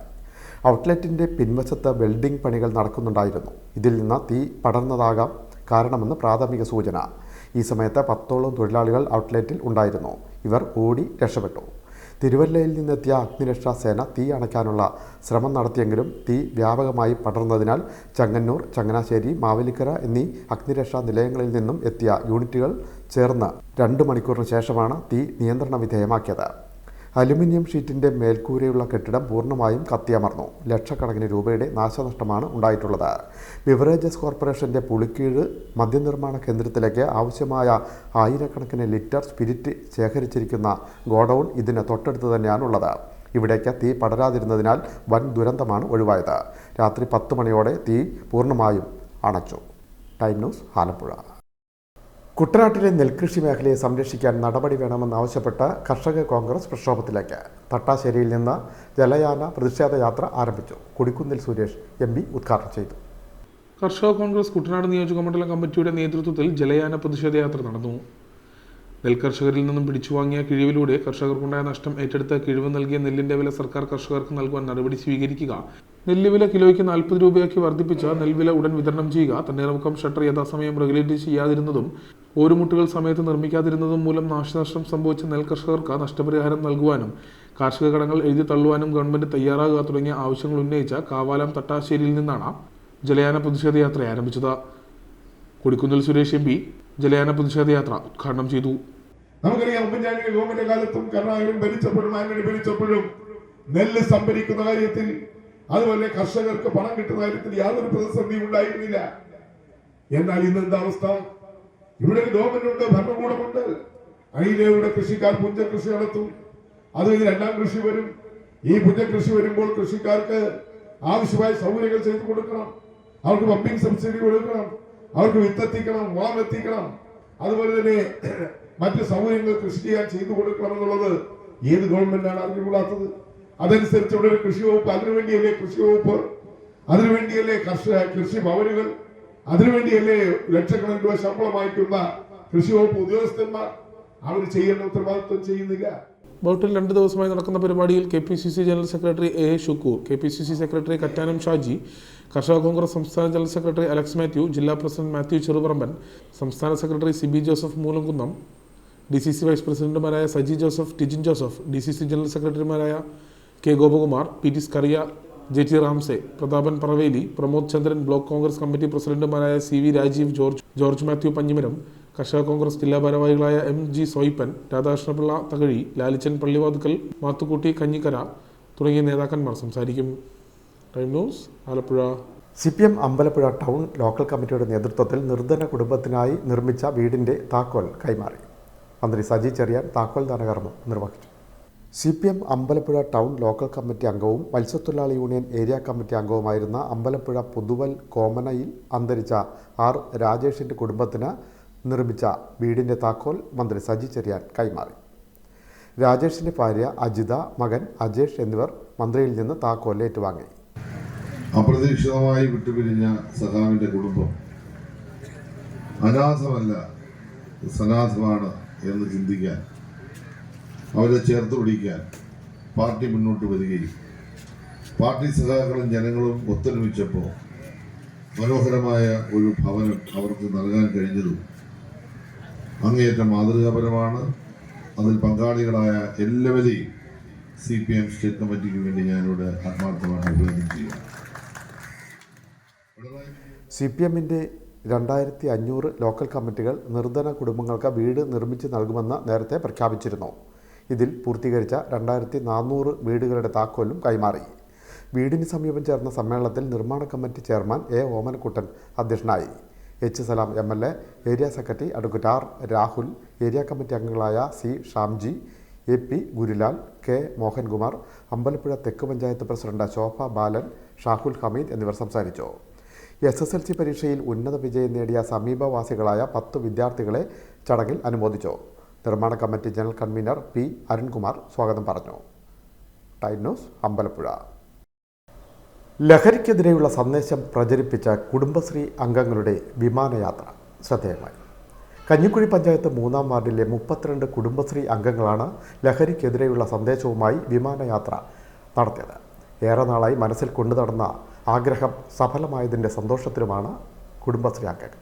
ഔട്ട്ലെറ്റിൻ്റെ പിൻവശത്ത് വെൽഡിംഗ് പണികൾ നടക്കുന്നുണ്ടായിരുന്നു. ഇതിൽ നിന്ന് തീ പടർന്നതാകാം കാരണമെന്ന് പ്രാഥമിക സൂചന. ഈ സമയത്ത് 10ഓളം തൊഴിലാളികൾ ഔട്ട്ലെറ്റിൽ ഉണ്ടായിരുന്നു. ഇവർ ഓടി രക്ഷപ്പെട്ടു. തിരുവല്ലയിൽ നിന്നെത്തിയ അഗ്നിരക്ഷാ സേന തീ അണയ്ക്കാനുള്ള ശ്രമം നടത്തിയെങ്കിലും തീ വ്യാപകമായി പടർന്നതിനാൽ ചെങ്ങന്നൂർ, ചങ്ങനാശ്ശേരി, മാവേലിക്കര എന്നീ അഗ്നിരക്ഷാ നിലയങ്ങളിൽ നിന്നും എത്തിയ യൂണിറ്റുകൾ ചേർന്ന് 2 മണിക്കൂറിന് ശേഷമാണ് തീ നിയന്ത്രണ വിധേയമാക്കിയത്. അലുമിനിയം ഷീറ്റിൻ്റെ മേൽക്കൂരയുള്ള കെട്ടിടം പൂർണ്ണമായും കത്തിയമർന്നു. ലക്ഷക്കണക്കിന് രൂപയുടെ നാശനഷ്ടമാണ് ഉണ്ടായിട്ടുള്ളത്. ബിവറേജസ് കോർപ്പറേഷൻ്റെ പുളിക്കീഴ് മദ്യനിർമ്മാണ കേന്ദ്രത്തിലേക്ക് ആവശ്യമായ ആയിരക്കണക്കിന് ലിറ്റർ സ്പിരിറ്റ് ശേഖരിച്ചിരിക്കുന്ന ഗോഡൌൺ ഇതിന് തൊട്ടടുത്ത് തന്നെയാണുള്ളത്. ഇവിടേക്ക് തീ പടരാതിരുന്നതിനാൽ വൻ ദുരന്തമാണ് ഒഴിവായത്. രാത്രി 10 മണിയോടെ തീ പൂർണ്ണമായും അണച്ചു. Time news, Alappuzha. കുട്ടനാട്ടിലെ നെൽകൃഷി മേഖലയെ സംരക്ഷിക്കാൻ നടപടി വേണമെന്നാവശ്യപ്പെട്ട് കർഷക കോൺഗ്രസ് പ്രക്ഷോഭത്തിലേക്ക്. തട്ടാശ്ശേരിയിൽ നിന്ന് ജലയാന പ്രതിഷേധ യാത്ര ആരംഭിച്ചു. കൊടിക്കുന്നിൽ സുരേഷ് MP ഉദ്ഘാടനം ചെയ്തു. കർഷക കോൺഗ്രസ് കുട്ടനാട് നിയോജക മണ്ഡലം കമ്മിറ്റിയുടെ നേതൃത്വത്തിൽ ജലയാന പ്രതിഷേധ യാത്ര നടന്നു. നെൽകർഷകരിൽ നിന്നും പിടിച്ചുവാങ്ങിയ കിഴിവിലൂടെ കർഷകർക്കുണ്ടായ നഷ്ടം ഏറ്റെടുത്ത് കിഴിവ് നൽകിയ നെല്ലിന്റെ വില സർക്കാർ കർഷകർക്ക് നൽകുവാൻ നടപടി സ്വീകരിക്കുക, നെല്ലുവില കിലോയ്ക്ക് 40 രൂപയാക്കി വർദ്ധിപ്പിച്ച് നെൽവില ഉടൻ വിതരണം ചെയ്യുക, തണ്ണീർമുക്കം ഷട്ടർ യഥാസമയം റെഗുലേറ്റ് ചെയ്യാതിരുന്നതും ഓരുമുട്ടുകൾ സമയത്ത് നിർമ്മിക്കാതിരുന്നതും മൂലം നാശനഷ്ടം സംഭവിച്ച നെൽകർഷകർക്ക് നഷ്ടപരിഹാരം നൽകുവാനും കാർഷിക കടങ്ങൾ എഴുതി തള്ളുവാനും ഗവൺമെന്റ് തയ്യാറാകുക തുടങ്ങിയ ആവശ്യങ്ങൾ ഉന്നയിച്ച കാവാലം തട്ടാശ്ശേരിയിൽ നിന്നാണ് ജലയാന പ്രതിഷേധ യാത്ര ആരംഭിച്ചത്. കൊടിക്കുന്നിൽ സുരേഷ് MP ജലയാന പ്രതിഷേധ യാത്ര ഉദ്ഘാടനം ചെയ്തു. നമുക്കറിയാം, ഉമ്മൻചാണ്ടി ഗവൺമെന്റ് കാലത്തും കർണാടകയും ഭരിച്ചപ്പോഴും ആന്റണി ഭരിച്ചപ്പോഴും നെല്ല് സംഭരിക്കുന്ന കാര്യത്തിൽ, അതുപോലെ കർഷകർക്ക് പണം കിട്ടുന്ന കാര്യത്തിൽ യാതൊരു പ്രതിസന്ധിയും ഉണ്ടായിരുന്നില്ല. എന്നാൽ ഇന്ന് എന്താ അവസ്ഥ? ഇവിടെ ഒരു ഗവൺമെന്റ് ഉണ്ട്, ഭരണകൂടമുണ്ട്. അതിലൂടെ കൃഷിക്കാർ പുഞ്ചകൃഷി നടത്തും. അത് കഴിഞ്ഞ് 2ാം കൃഷി വരും. ഈ പുഞ്ചകൃഷി വരുമ്പോൾ കൃഷിക്കാർക്ക് ആവശ്യമായ സൗകര്യങ്ങൾ ചെയ്തു കൊടുക്കണം. അവർക്ക് പമ്പിംഗ് സബ്സിഡി കൊടുക്കണം, അവർക്ക് വിത്തെത്തിക്കണം, വളം എത്തിക്കണം, അതുപോലെ തന്നെ മറ്റ് സൗകര്യങ്ങൾ കൃഷി ചെയ്യാൻ ചെയ്തു കൊടുക്കണം എന്നുള്ളത് ഏത് ഗവൺമെന്റാണ് അറിഞ്ഞുകൂടാത്തത്? അതനുസരിച്ച് ഇവിടെ ഒരു കൃഷി വകുപ്പ്, അതിനുവേണ്ടിയല്ലേ കൃഷി വകുപ്പ്, അതിനുവേണ്ടിയല്ലേ കൃഷി ഭവനുകൾ, അതിനുവേണ്ടിയല്ലേ ലക്ഷക്കണക്കിന് രൂപ ശമ്പളം വാങ്ങിക്കുന്ന കൃഷി വകുപ്പ് ഉദ്യോഗസ്ഥന്മാർ? അവർ ചെയ്യേണ്ട ഉത്തരവാദിത്വം ചെയ്യുന്നില്ല. ബോട്ടിൽ 2 ദിവസമായി നടക്കുന്ന പരിപാടിയിൽ KPCC general secretary A. Shukkur, KPCC secretary Kattanam Shaji, Karshaka Congress സംസ്ഥാന ജനറൽ സെക്രട്ടറി അലക്സ് മാത്യു, ജില്ലാ പ്രസിഡന്റ് മാത്യു ചെറുപറമ്പൻ, സംസ്ഥാന secretary CB Joseph Moolamkunnam, DCC vice പ്രസിഡന്റുമാരായ Saji Joseph, Tijin Joseph, DCC general സെക്രട്ടറിമാരായ K. Gopakumar, PT Scaria, JT Ramsay, Prathapan Paraveli, Pramod Chandran, block Congress committee പ്രസിഡന്റുമാരായ CV Rajeev, George Mathew Panjimaram, കർഷക കോൺഗ്രസ് ജില്ലാ ഭാരവാഹികളായ MG സോയിപ്പൻ, രാധാകൃഷ്ണപിള്ള തകഴി, ലാലിച്ചൻ പള്ളിവാതുക്കൽ, മാത്തുക്കുട്ടി കഞ്ഞിക്കര തുടങ്ങിയ നേതാക്കന്മാർ സംസാരിക്കും. Time news, Alappuzha. CPM Ambalappuzha town local കമ്മിറ്റിയുടെ നേതൃത്വത്തിൽ നിർധന കുടുംബത്തിനായി നിർമ്മിച്ച വീടിൻ്റെ താക്കോൽ കൈമാറി. മന്ത്രി സജി ചെറിയാൻ താക്കോൽ ദാനകർമ്മം നിർവഹിച്ചു. CPM Ambalappuzha town local committee അംഗവും മത്സ്യത്തൊഴിലാളി യൂണിയൻ ഏരിയ കമ്മിറ്റി അംഗവുമായിരുന്ന അമ്പലപ്പുഴ പുതുവൽ കോമനയിൽ അന്തരിച്ച R. രാജേഷിൻ്റെ കുടുംബത്തിന് നിർമ്മിച്ച വീടിൻ്റെ താക്കോൽ മന്ത്രി സജി ചെറിയാൻ കൈമാറി. രാജേഷിൻ്റെ ഭാര്യ അജിത, മകൻ അജേഷ് എന്നിവർ മന്ത്രിയിൽ നിന്ന് താക്കോൽ ഏറ്റുവാങ്ങി. അപ്രതീക്ഷിതമായി വിട്ടുപിരിഞ്ഞ സഖാവിൻ്റെ കുടുംബം അനാഥമല്ല, സനാഥമാണ് എന്ന് ചിന്തിക്കാൻ, അവരെ ചേർത്ത് പിടിക്കാൻ പാർട്ടി മുന്നോട്ട് വരികയും പാർട്ടി സഖാക്കളും ജനങ്ങളും ഒത്തൊരുമിച്ചപ്പോൾ മനോഹരമായ ഒരു ഭവനം അവർക്ക് നൽകാൻ കഴിഞ്ഞതും അങ്ങേയറ്റം മാതൃകാപരമാണ്. അതിൽ പങ്കാളികളായ എല്ലാവരെയും CPM സ്റ്റേറ്റ് കമ്മിറ്റിക്ക് വേണ്ടി ഞാനിവിടെ ആത്മാർത്ഥമായി അഭിവാദ്യം ചെയ്യുന്നു. CPMൻ്റെ 2500 ലോക്കൽ കമ്മിറ്റികൾ നിർധന കുടുംബങ്ങൾക്ക് വീട് നിർമ്മിച്ച് നൽകുമെന്ന് നേരത്തെ പ്രഖ്യാപിച്ചിരുന്നു. ഇതിൽ പൂർത്തീകരിച്ച 2400 വീടുകളുടെ താക്കോലും കൈമാറി. വീടിന് സമീപം ചേർന്ന സമ്മേളനത്തിൽ നിർമ്മാണ കമ്മിറ്റി ചെയർമാൻ എ ഓമനക്കുട്ടൻ അധ്യക്ഷനായി. H Salam MLA, area secretary advocate R Rahul, area committee അംഗങ്ങളായ C Shamji, AP Gurulal, K Mohankumar, Ambalappuzha തെക്ക് പഞ്ചായത്ത് പ്രസിഡന്റ് ശോഭ ബാലൻ, ഷാഹുൽ ഹമീദ് എന്നിവർ സംസാരിച്ചു. SSLC പരീക്ഷയിൽ ഉന്നത വിജയം നേടിയ സമീപവാസികളായ 10 വിദ്യാർത്ഥികളെ ചടങ്ങിൽ അനുമോദിച്ചു. നിർമ്മാണ committee general convener P Arunkumar സ്വാഗതം പറഞ്ഞു. Time news, Ambalappuzha. ലഹരിക്കെതിരെയുള്ള സന്ദേശം പ്രചരിപ്പിച്ച കുടുംബശ്രീ അംഗങ്ങളുടെ വിമാനയാത്ര ശ്രദ്ധേയമായി. കഞ്ഞിക്കുഴി പഞ്ചായത്ത് 3-ാം വാർഡിലെ 32 കുടുംബശ്രീ അംഗങ്ങളാണ് ലഹരിക്കെതിരെയുള്ള സന്ദേശവുമായി വിമാനയാത്ര നടത്തിയത്. ഏറെ നാളായി മനസ്സിൽ കൊണ്ടുനടന്ന ആഗ്രഹം സഫലമായതിൻ്റെ സന്തോഷത്തിലുമാണ് കുടുംബശ്രീ അംഗങ്ങൾ.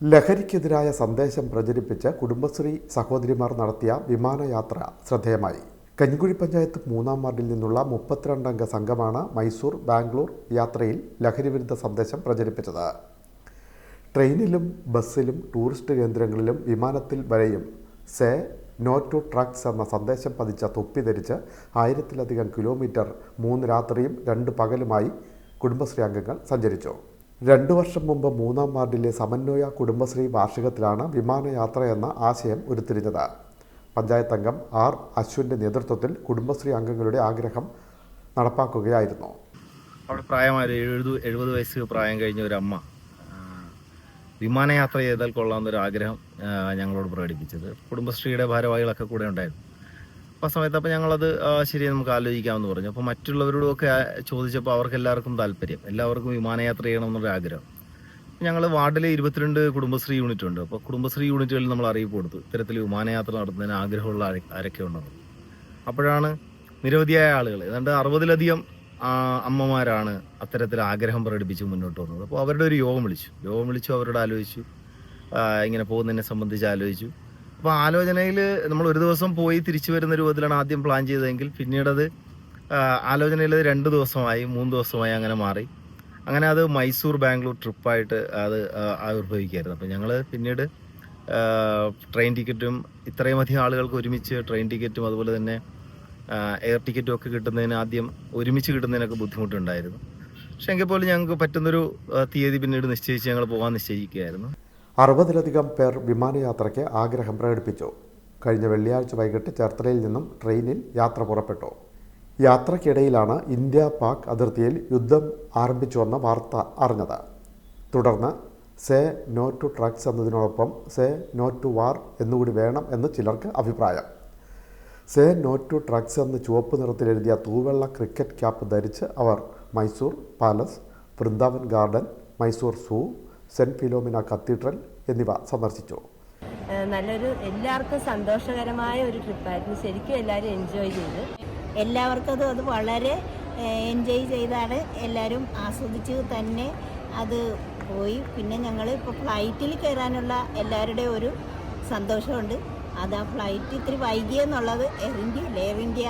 ലഹരിക്കെതിരായ സന്ദേശം പ്രചരിപ്പിച്ച് കുടുംബശ്രീ സഹോദരിമാർ നടത്തിയ വിമാനയാത്ര ശ്രദ്ധേയമായി. കഞ്ഞിക്കുഴി പഞ്ചായത്ത് 3-ാം വാർഡിൽ നിന്നുള്ള 32 അംഗ സംഘമാണ് മൈസൂർ ബാംഗ്ലൂർ യാത്രയിൽ ലഹരിവിരുദ്ധ സന്ദേശം പ്രചരിപ്പിച്ചത്. ട്രെയിനിലും ബസ്സിലും ടൂറിസ്റ്റ് കേന്ദ്രങ്ങളിലും വിമാനത്തിൽ വരെയും സേ നോ ടു ഡ്രഗ്സ് എന്ന സന്ദേശം പതിച്ച തൊപ്പി ധരിച്ച് 1000-ലധികം കിലോമീറ്റർ 3 രാത്രിയും 2 പകലുമായി കുടുംബശ്രീ അംഗങ്ങൾ സഞ്ചരിച്ചു. 2 വർഷം മുമ്പ് 3-ാം വാർഡിലെ സമന്വയ കുടുംബശ്രീ വാർഷികത്തിലാണ് വിമാനയാത്ര എന്ന ആശയം ഉരുത്തിരിഞ്ഞത്. പഞ്ചായത്ത് അംഗം ആർ അശ്വിൻ്റെ നേതൃത്വത്തിൽ കുടുംബശ്രീ അംഗങ്ങളുടെ ആഗ്രഹം നടപ്പാക്കുകയായിരുന്നു. അവിടെ പ്രായമായ 70 വയസ്സ് പ്രായം കഴിഞ്ഞ ഒരു അമ്മ വിമാനയാത്ര ചെയ്താൽ കൊള്ളാമെന്നൊരു ആഗ്രഹം ഞങ്ങളോട് പ്രകടിപ്പിച്ചത്. കുടുംബശ്രീയുടെ ഭാരവാഹികളൊക്കെ കൂടെ ഉണ്ടായിരുന്നു. അപ്പോൾ ആ സമയത്ത് ഞങ്ങളത് ശരി നമുക്ക് ആലോചിക്കാമെന്ന് പറഞ്ഞു. അപ്പോൾ മറ്റുള്ളവരോടൊക്കെ ചോദിച്ചപ്പോൾ അവർക്കെല്ലാവർക്കും താല്പര്യം, എല്ലാവർക്കും വിമാനയാത്ര ചെയ്യണമെന്നൊരു ആഗ്രഹം. ഞങ്ങൾ വാർഡിൽ 22 കുടുംബശ്രീ യൂണിറ്റ് ഉണ്ട്. അപ്പോൾ കുടുംബശ്രീ യൂണിറ്റുകളിൽ നമ്മൾ അറിയിപ്പ് കൊടുത്തു ഇത്തരത്തിൽ വിമാനയാത്ര നടത്തുന്നതിന് ആഗ്രഹമുള്ള ആരൊക്കെ ഉണ്ടെന്ന്. അപ്പോഴാണ് നിരവധിയായ ആളുകൾ, ഏതാണ്ട് 60-ലധികം അമ്മമാരാണ് അത്തരത്തിൽ ആഗ്രഹം പ്രകടിപ്പിച്ച് മുന്നോട്ട് വന്നത്. അപ്പോൾ അവരുടെ ഒരു യോഗം വിളിച്ചു അവരോട് ആലോചിച്ചു, ഇങ്ങനെ പോകുന്നതിനെ സംബന്ധിച്ച് ആലോചിച്ചു. അപ്പോൾ ആലോചനയിൽ നമ്മൾ ഒരു ദിവസം പോയി തിരിച്ചു വരുന്ന രൂപത്തിലാണ് ആദ്യം പ്ലാൻ ചെയ്തതെങ്കിൽ പിന്നീടത് ആലോചനയിൽ 2 ദിവസമായി 3 ദിവസമായി അങ്ങനെ മാറി. അങ്ങനെ അത് മൈസൂർ ബാംഗ്ലൂർ ട്രിപ്പായിട്ട് അത് ആവിർഭവിക്കുകയായിരുന്നു. അപ്പോൾ ഞങ്ങൾ പിന്നീട് ട്രെയിൻ ടിക്കറ്റും ഇത്രയും അധികം ആളുകൾക്ക് ഒരുമിച്ച് ട്രെയിൻ ടിക്കറ്റും അതുപോലെ തന്നെ എയർ ടിക്കറ്റും ഒക്കെ കിട്ടുന്നതിന് ആദ്യം ഒരുമിച്ച് കിട്ടുന്നതിനൊക്കെ ബുദ്ധിമുട്ടുണ്ടായിരുന്നു. പക്ഷേ എങ്കിൽ പോലും ഞങ്ങൾക്ക് പറ്റുന്നൊരു തീയതി പിന്നീട് നിശ്ചയിച്ച് ഞങ്ങൾ പോകാൻ നിശ്ചയിക്കുകയായിരുന്നു. 60-ലധികം പേർ വിമാനയാത്രയ്ക്ക് ആഗ്രഹം പ്രകടിപ്പിച്ചു. കഴിഞ്ഞ വെള്ളിയാഴ്ച വൈകിട്ട് ചേർത്തലയിൽ നിന്നും ട്രെയിനിൽ യാത്ര പുറപ്പെട്ടു. യാത്രയ്ക്കിടയിലാണ് ഇന്ത്യ-പാക് അതിർത്തിയിൽ യുദ്ധം ആരംഭിച്ചുവെന്ന വാർത്ത അറിഞ്ഞത്. തുടർന്ന് സേ നോ ടു ഡ്രഗ്സ് എന്നതിനോടൊപ്പം സേ നോ ടു വാർ എന്നുകൂടി വേണം എന്ന് ചിലർക്ക് അഭിപ്രായം. സേ നോ ടു ഡ്രഗ്സ് എന്ന് ചുവപ്പ് നിറത്തിലെഴുതിയ തൂവെള്ള ക്രിക്കറ്റ് ക്യാപ്പ് ധരിച്ച് അവർ മൈസൂർ പാലസ്, വൃന്ദാവൻ ഗാർഡൻ, മൈസൂർ സൂ, സെൻറ്റ് ഫിലോമിന കത്തീഡ്രൽ എന്നിവ സന്ദർശിച്ചു. നല്ലൊരു എല്ലാവർക്കും സന്തോഷകരമായ ഒരു ട്രിപ്പായിരുന്നു. ശരിക്കും എല്ലാവരും എൻജോയ് ചെയ്ത്, എല്ലാവർക്കും അത് വളരെ എൻജോയ് ചെയ്താണ് എല്ലാവരും ആസ്വദിച്ച് തന്നെ അത് പോയി. പിന്നെ ഞങ്ങൾ ഇപ്പോൾ ഫ്ലൈറ്റിൽ കയറാനുള്ള എല്ലാവരുടെയും ഒരു സന്തോഷമുണ്ട്. അത് ആ ഫ്ലൈറ്റ് ഇത്തിരി വൈകിയെന്നുള്ളത് എയർ ഇന്ത്യ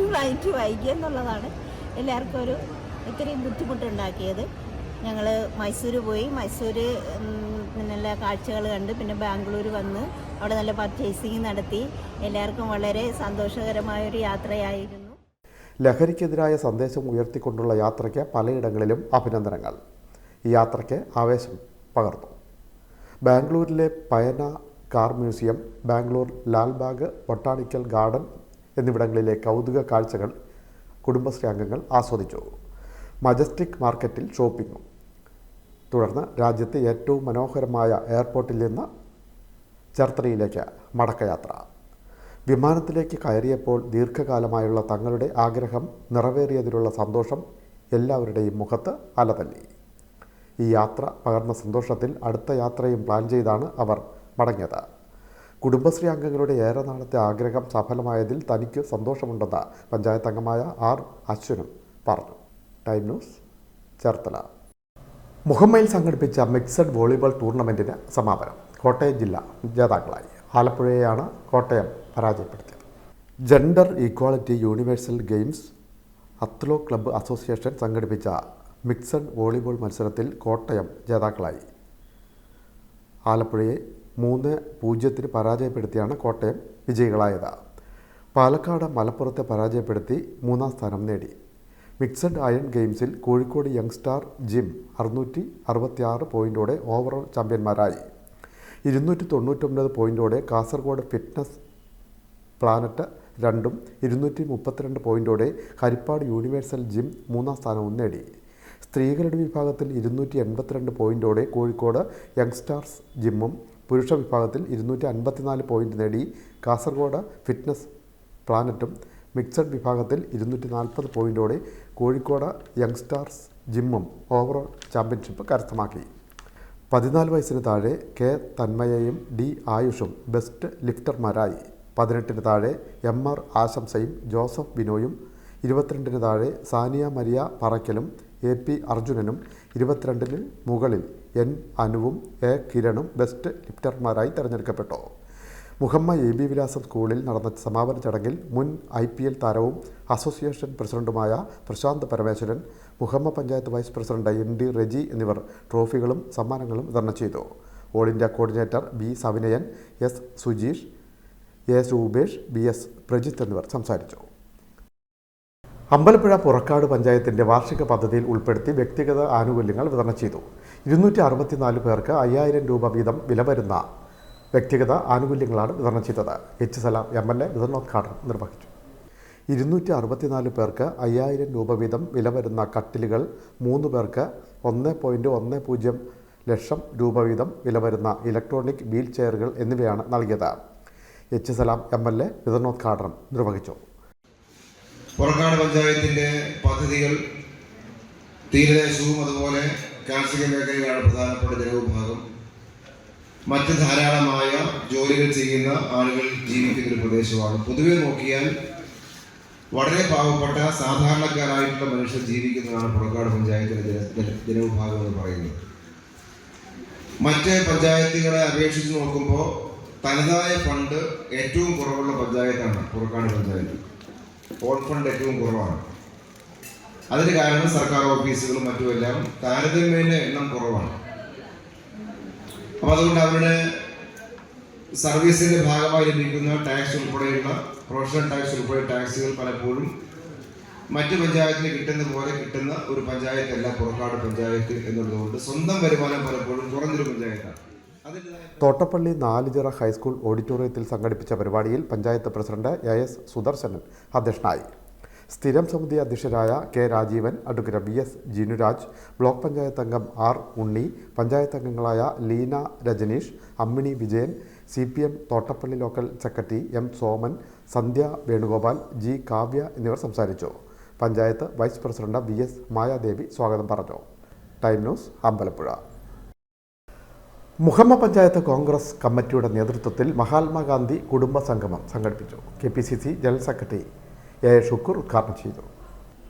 ഫ്ലൈറ്റ് വൈകിയെന്നുള്ളതാണ് എല്ലാവർക്കും ഒരു ഇത്തിരി ബുദ്ധിമുട്ടുണ്ടാക്കിയത്. ഞങ്ങൾ മൈസൂർ പോയി, മൈസൂർ നല്ല കാഴ്ചകൾ കണ്ട്, പിന്നെ ബാംഗ്ലൂർ വന്ന് അവിടെ നല്ല പർച്ചേസിങ് നടത്തി. എല്ലാവർക്കും വളരെ സന്തോഷകരമായൊരു യാത്രയായിരുന്നു. ലഹരിക്കെതിരായ സന്ദേശം ഉയർത്തിക്കൊണ്ടുള്ള യാത്രയ്ക്ക് പലയിടങ്ങളിലും അഭിനന്ദനങ്ങൾ. ഈ യാത്രയ്ക്ക് ആവേശം പകർന്നു. ബാംഗ്ലൂരിലെ Payana car museum, Bangalore Lalbagh botanical garden എന്നിവിടങ്ങളിലെ കൗതുക കാഴ്ചകൾ കുടുംബശ്രീ അംഗങ്ങൾ ആസ്വദിച്ചു. മജസ്റ്റിക് മാർക്കറ്റിൽ ഷോപ്പിങ്ങും. തുടർന്ന് രാജ്യത്തെ ഏറ്റവും മനോഹരമായ എയർപോർട്ടിൽ നിന്ന് ചേർത്തലയിലേക്ക് മടക്കയാത്ര. വിമാനത്തിലേക്ക് കയറിയപ്പോൾ ദീർഘകാലമായുള്ള തങ്ങളുടെ ആഗ്രഹം നിറവേറിയതിലുള്ള സന്തോഷം എല്ലാവരുടെയും മുഖത്ത് അലതല്ലി. ഈ യാത്ര പകർന്ന സന്തോഷത്തിൽ അടുത്ത യാത്രയും പ്ലാൻ ചെയ്താണ് അവർ മടങ്ങിയത്. കുടുംബശ്രീ അംഗങ്ങളുടെ ഏറെ നാളത്തെ ആഗ്രഹം സഫലമായതിൽ തനിക്ക് സന്തോഷമുണ്ടെന്ന് പഞ്ചായത്ത് അംഗമായ ആർ അശ്വനും പറഞ്ഞു. Time news, Cherthala. മുഹമ്മയിൽ സംഘടിപ്പിച്ച മിക്സഡ് വോളിബോൾ ടൂർണമെൻറ്റിന് സമാപനം. കോട്ടയം ജില്ല ജേതാക്കളായി. ആലപ്പുഴയെയാണ് കോട്ടയം പരാജയപ്പെടുത്തിയത്. ജെൻഡർ ഈക്വാളിറ്റി യൂണിവേഴ്സൽ ഗെയിംസ് അത്ലോ ക്ലബ്ബ് അസോസിയേഷൻ സംഘടിപ്പിച്ച മിക്സഡ് വോളിബോൾ മത്സരത്തിൽ കോട്ടയം ജേതാക്കളായി. ആലപ്പുഴയെ 3-0 പരാജയപ്പെടുത്തിയാണ് കോട്ടയം വിജയികളായത്. പാലക്കാട് മലപ്പുറത്തെ പരാജയപ്പെടുത്തി 3-ാം സ്ഥാനം നേടി. മിക്സഡ് അയൺ ഗെയിംസിൽ കോഴിക്കോട് യങ് സ്റ്റാർ ജിം 666 പോയിന്റോടെ ഓവറോൾ ചാമ്പ്യന്മാരായി. 299 പോയിന്റോടെ കാസർഗോഡ് ഫിറ്റ്നസ് പ്ലാനറ്റ് 2ഉം 232 പോയിന്റോടെ ഹരിപ്പാട് യൂണിവേഴ്സൽ ജിം 3ാം സ്ഥാനവും നേടി. സ്ത്രീകളുടെ വിഭാഗത്തിൽ 282 പോയിന്റോടെ കോഴിക്കോട് യങ് സ്റ്റാർസ് ജിമ്മും പുരുഷ വിഭാഗത്തിൽ 254 പോയിന്റ് നേടി കാസർഗോഡ് ഫിറ്റ്നസ് പ്ലാനറ്റും മിക്സഡ് വിഭാഗത്തിൽ 240 പോയിന്റോടെ കോഴിക്കോട് യങ് സ്റ്റാർസ് ജിമ്മും ഓവറോൾ ചാമ്പ്യൻഷിപ്പ് കരസ്ഥമാക്കി. 14 വയസ്സിന് താഴെ കെ തന്മയയും ഡി ആയുഷും ബെസ്റ്റ് ലിഫ്റ്റർമാരായി. 18 താഴെ MR ആശംസയും ജോസഫ് ബിനോയും, 22 താഴെ സാനിയ മരിയ പറക്കലും AP അർജുനനും, 22 മുകളിൽ N അനുവും A കിരണും ബെസ്റ്റ് ലിഫ്റ്റർമാരായി തിരഞ്ഞെടുക്കപ്പെട്ടു. മുഹമ്മ AB വിലാസം സ്കൂളിൽ നടന്ന സമാപന ചടങ്ങിൽ മുൻ IPL താരവും അസോസിയേഷൻ പ്രസിഡന്റുമായ Prashanth Parameswaran, Muhamma panchayat vice president ND Reji എന്നിവർ ട്രോഫികളും സമ്മാനങ്ങളും വിതരണം ചെയ്തു. All India coordinator B Savinayan, S Sujeesh, A Rupesh, BS Prajith എന്നിവർ സംസാരിച്ചു. അമ്പലപ്പുഴ പുറക്കാട് പഞ്ചായത്തിൻ്റെ വാർഷിക പദ്ധതിയിൽ ഉൾപ്പെടുത്തി വ്യക്തിഗത ആനുകൂല്യങ്ങൾ വിതരണം ചെയ്തു. 264 പേർക്ക് 5000 രൂപ വീതം വില വരുന്ന വ്യക്തിഗത ആനുകൂല്യങ്ങളാണ് വിതരണം ചെയ്തത്. H സലാം MLA വിതരണോദ്ഘാടനം നിർവഹിച്ചു. 264 പേർക്ക് 5000 രൂപ വീതം വില വരുന്ന കട്ടിലുകൾ, 3 പേർക്ക് 1.10 ലക്ഷം രൂപ വീതം വില വരുന്ന ഇലക്ട്രോണിക് വീൽ ചെയറുകൾ എന്നിവയാണ് നൽകിയത്. H സലാം MLA വിതരണോദ്ഘാടനം നിർവഹിച്ചു. പുറക്കാട് പഞ്ചായത്തിൻ്റെ പദ്ധതികൾ തീരദേശവും അതുപോലെ കാർഷിക മേഖലയിലാണ് പ്രധാനപ്പെട്ട ജനവിഭാഗം. മറ്റ് ധാരാളമായ ജോലികൾ ചെയ്യുന്ന ആളുകൾ ജീവിക്കുന്ന ഒരു പ്രദേശമാണ്. പൊതുവെ നോക്കിയാൽ വളരെ പാവപ്പെട്ട സാധാരണക്കാരായിട്ടുള്ള മനുഷ്യർ ജീവിക്കുന്നതാണ് പുറക്കാട് പഞ്ചായത്തിലെ ജനവിഭാഗം എന്ന് പറയുന്നത്. മറ്റ് പഞ്ചായത്തുകളെ അപേക്ഷിച്ച് നോക്കുമ്പോൾ തനതായ ഫണ്ട് ഏറ്റവും കുറവുള്ള പഞ്ചായത്താണ് പുറക്കാട് പഞ്ചായത്ത്. ഓൺ ഫണ്ട് ഏറ്റവും കുറവാണ്. അതിന് കാരണം സർക്കാർ ഓഫീസുകളും മറ്റുമെല്ലാം താരതമ്യേന എണ്ണം കുറവാണ്. അപ്പോൾ അതുകൊണ്ട് അവരുടെ സർവീസിൻ്റെ ഭാഗമായി ലഭിക്കുന്ന ടാക്സ് ഉൾപ്പെടെയുള്ള പ്രൊഫഷണൽ ടാക്സ് ഉൾപ്പെടെ ടാക്സുകൾ പലപ്പോഴും മറ്റ് പഞ്ചായത്തിന് കിട്ടുന്ന പോലെ കിട്ടുന്ന ഒരു പഞ്ചായത്തല്ല പുറക്കാട് പഞ്ചായത്ത് എന്നുള്ളതുകൊണ്ട് സ്വന്തം വരുമാനം പലപ്പോഴും കുറഞ്ഞൊരു പഞ്ചായത്താണ്. തോട്ടപ്പള്ളി നാലുചിറ ഹൈസ്കൂൾ ഓഡിറ്റോറിയത്തിൽ സംഘടിപ്പിച്ച പരിപാടിയിൽ പഞ്ചായത്ത് പ്രസിഡന്റ് AS സുദർശനൻ അധ്യക്ഷനായി. സ്ഥിരം സമിതി അധ്യക്ഷരായ K Rajeevan, advocate BS Jinuraj, block panchayat അംഗം R ഉണ്ണി, പഞ്ചായത്ത് അംഗങ്ങളായ Leena Rajneesh, Ammini Vijayan, CPM Thottappally local secretary M Soman, Sandhya Venugopal, G Kavya എന്നിവർ സംസാരിച്ചു. Panchayat vice president BS Mayadevi സ്വാഗതം പറഞ്ഞു. Time news Ambalappuzha. മുഹമ്മ പഞ്ചായത്ത് കോൺഗ്രസ് കമ്മിറ്റിയുടെ നേതൃത്വത്തിൽ മഹാത്മാഗാന്ധി കുടുംബ സംഗമം സംഘടിപ്പിച്ചു. KPCC general secretary A Shukoor ഉദ്ഘാടനം ചെയ്തു.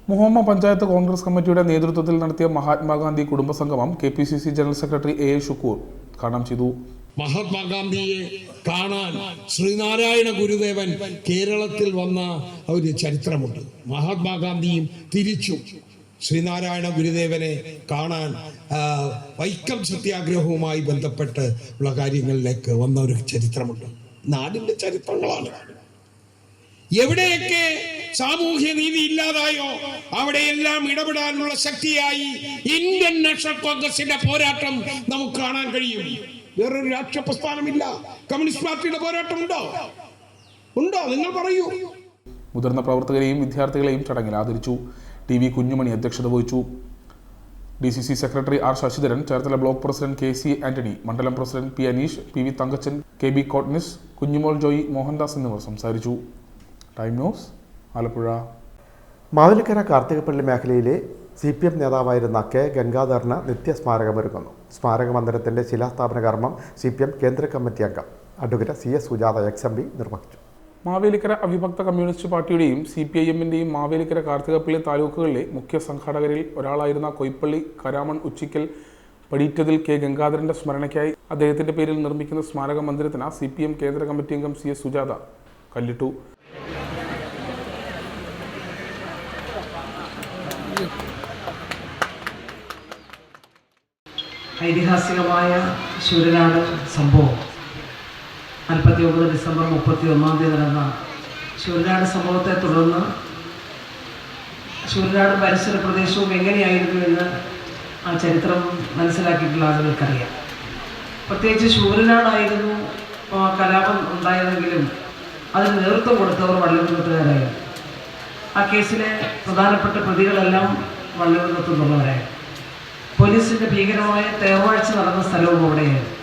മുഹമ്മ പഞ്ചായത്ത് കോൺഗ്രസ് കമ്മിറ്റിയുടെ നേതൃത്വത്തിൽ നടത്തിയ മഹാത്മാഗാന്ധി കുടുംബ സംഗമം KPCC general secretary A Shukoor ഉദ്ഘാടനം ചെയ്തു. മഹാത്മാഗാന്ധിയെ കാണാൻ ശ്രീനാരായണ ഗുരുദേവൻ കേരളത്തിൽ വന്ന ഒരു ചരിത്രമുണ്ട്. മഹാത്മാഗാന്ധിയും തിരിച്ചു ശ്രീനാരായണ ഗുരുദേവനെ കാണാൻ വൈക്കം സത്യാഗ്രഹവുമായി ബന്ധപ്പെട്ട് ഉള്ള കാര്യങ്ങളിലേക്ക് വന്ന ഒരു ചരിത്രമുണ്ട്. നാടിന്റെ ചരിത്രങ്ങളാണ്. എവിടെയൊക്കെ സാമൂഹ്യ നീതി ഇല്ലാതായോ അവിടെയെല്ലാം ഇടപെടാനുള്ള ശക്തിയായി ഇന്ത്യൻ നാഷണൽ കോൺഗ്രസിന്റെ പോരാട്ടം നമുക്ക് കാണാൻ കഴിയും. വേറൊരു രാഷ്ട്രീയ പ്രസ്ഥാനമില്ല. കമ്മ്യൂണിസ്റ്റ് പാർട്ടിയുടെ പോരാട്ടം ഉണ്ടോ? നിങ്ങൾ പറയൂ. മുതിർന്ന പ്രവർത്തകരെയും വിദ്യാർത്ഥികളെയും ചടങ്ങിൽ ആദരിച്ചു. TV കുഞ്ഞുമണി അധ്യക്ഷത വഹിച്ചു. DCC secretary R Sasidharan, Cherthala block president KC Antony, മണ്ഡലം president P Aneesh, PV Thankachan, KB Kotnis, Kunjumol Joy, Mohandas എന്നിവർ സംസാരിച്ചു. Time news Alappuzha. മാവേലിക്കര കാർത്തികപ്പള്ളി മേഖലയിലെ CPM നേതാവായിരുന്ന K ഗംഗാധരന് നിത്യസ്മാരകമൊരുങ്ങുന്നു. സ്മാരക മന്ദിരത്തിന്റെ ശിലാസ്ഥാപന കർമ്മം CPM കേന്ദ്ര കമ്മിറ്റി അംഗം അഡ്വക്കേറ്റ് CS സുജാത XMP നിർവഹിച്ചു. മാവേലിക്കര അവിഭക്ത കമ്മ്യൂണിസ്റ്റ് പാർട്ടിയുടെയും CPIM-ന്റെയും മാവേലിക്കര കാർത്തികപ്പള്ളി താലൂക്കുകളിലെ മുഖ്യ സംഘാടകരിൽ ഒരാളായിരുന്ന കൊയ്പ്പള്ളി കരാമൺ ഉച്ചിക്കൽ പടിയിറ്റതിൽ K ഗംഗാധരന്റെ സ്മരണയ്ക്കായി അദ്ദേഹത്തിന്റെ പേരിൽ നിർമ്മിക്കുന്ന സ്മാരക മന്ദിരത്തിന് CPM കേന്ദ്ര കമ്മിറ്റി അംഗം CS സുജാത കല്ലിട്ടു. ഐതിഹാസികമായ ശൂരനാട് സംഭവം 49 ഡിസംബർ 31 നടന്ന ശൂരനാട് സംഭവത്തെ തുടർന്ന് ശൂരനാടും പരിസര പ്രദേശവും എങ്ങനെയായിരുന്നു എന്ന് ആ ചരിത്രം മനസ്സിലാക്കിയിട്ടുള്ള ആളുകൾക്കറിയാം. പ്രത്യേകിച്ച് ശൂരനാടായിരുന്നു കലാപം ഉണ്ടായതെങ്കിലും അതിന് നേതൃത്വം കൊടുത്തവർ വള്ളികുന്നത്തുകാരായിരുന്നു. ആ കേസിലെ പ്രധാനപ്പെട്ട പ്രതികളെല്ലാം വള്ളികുന്നത്തു നിന്നുള്ളവരായിരുന്നു. പോലീസിൻ്റെ ഭീകരമായ തേർവാഴ്ച നടന്ന സ്ഥലവും അവിടെയായിരുന്നു.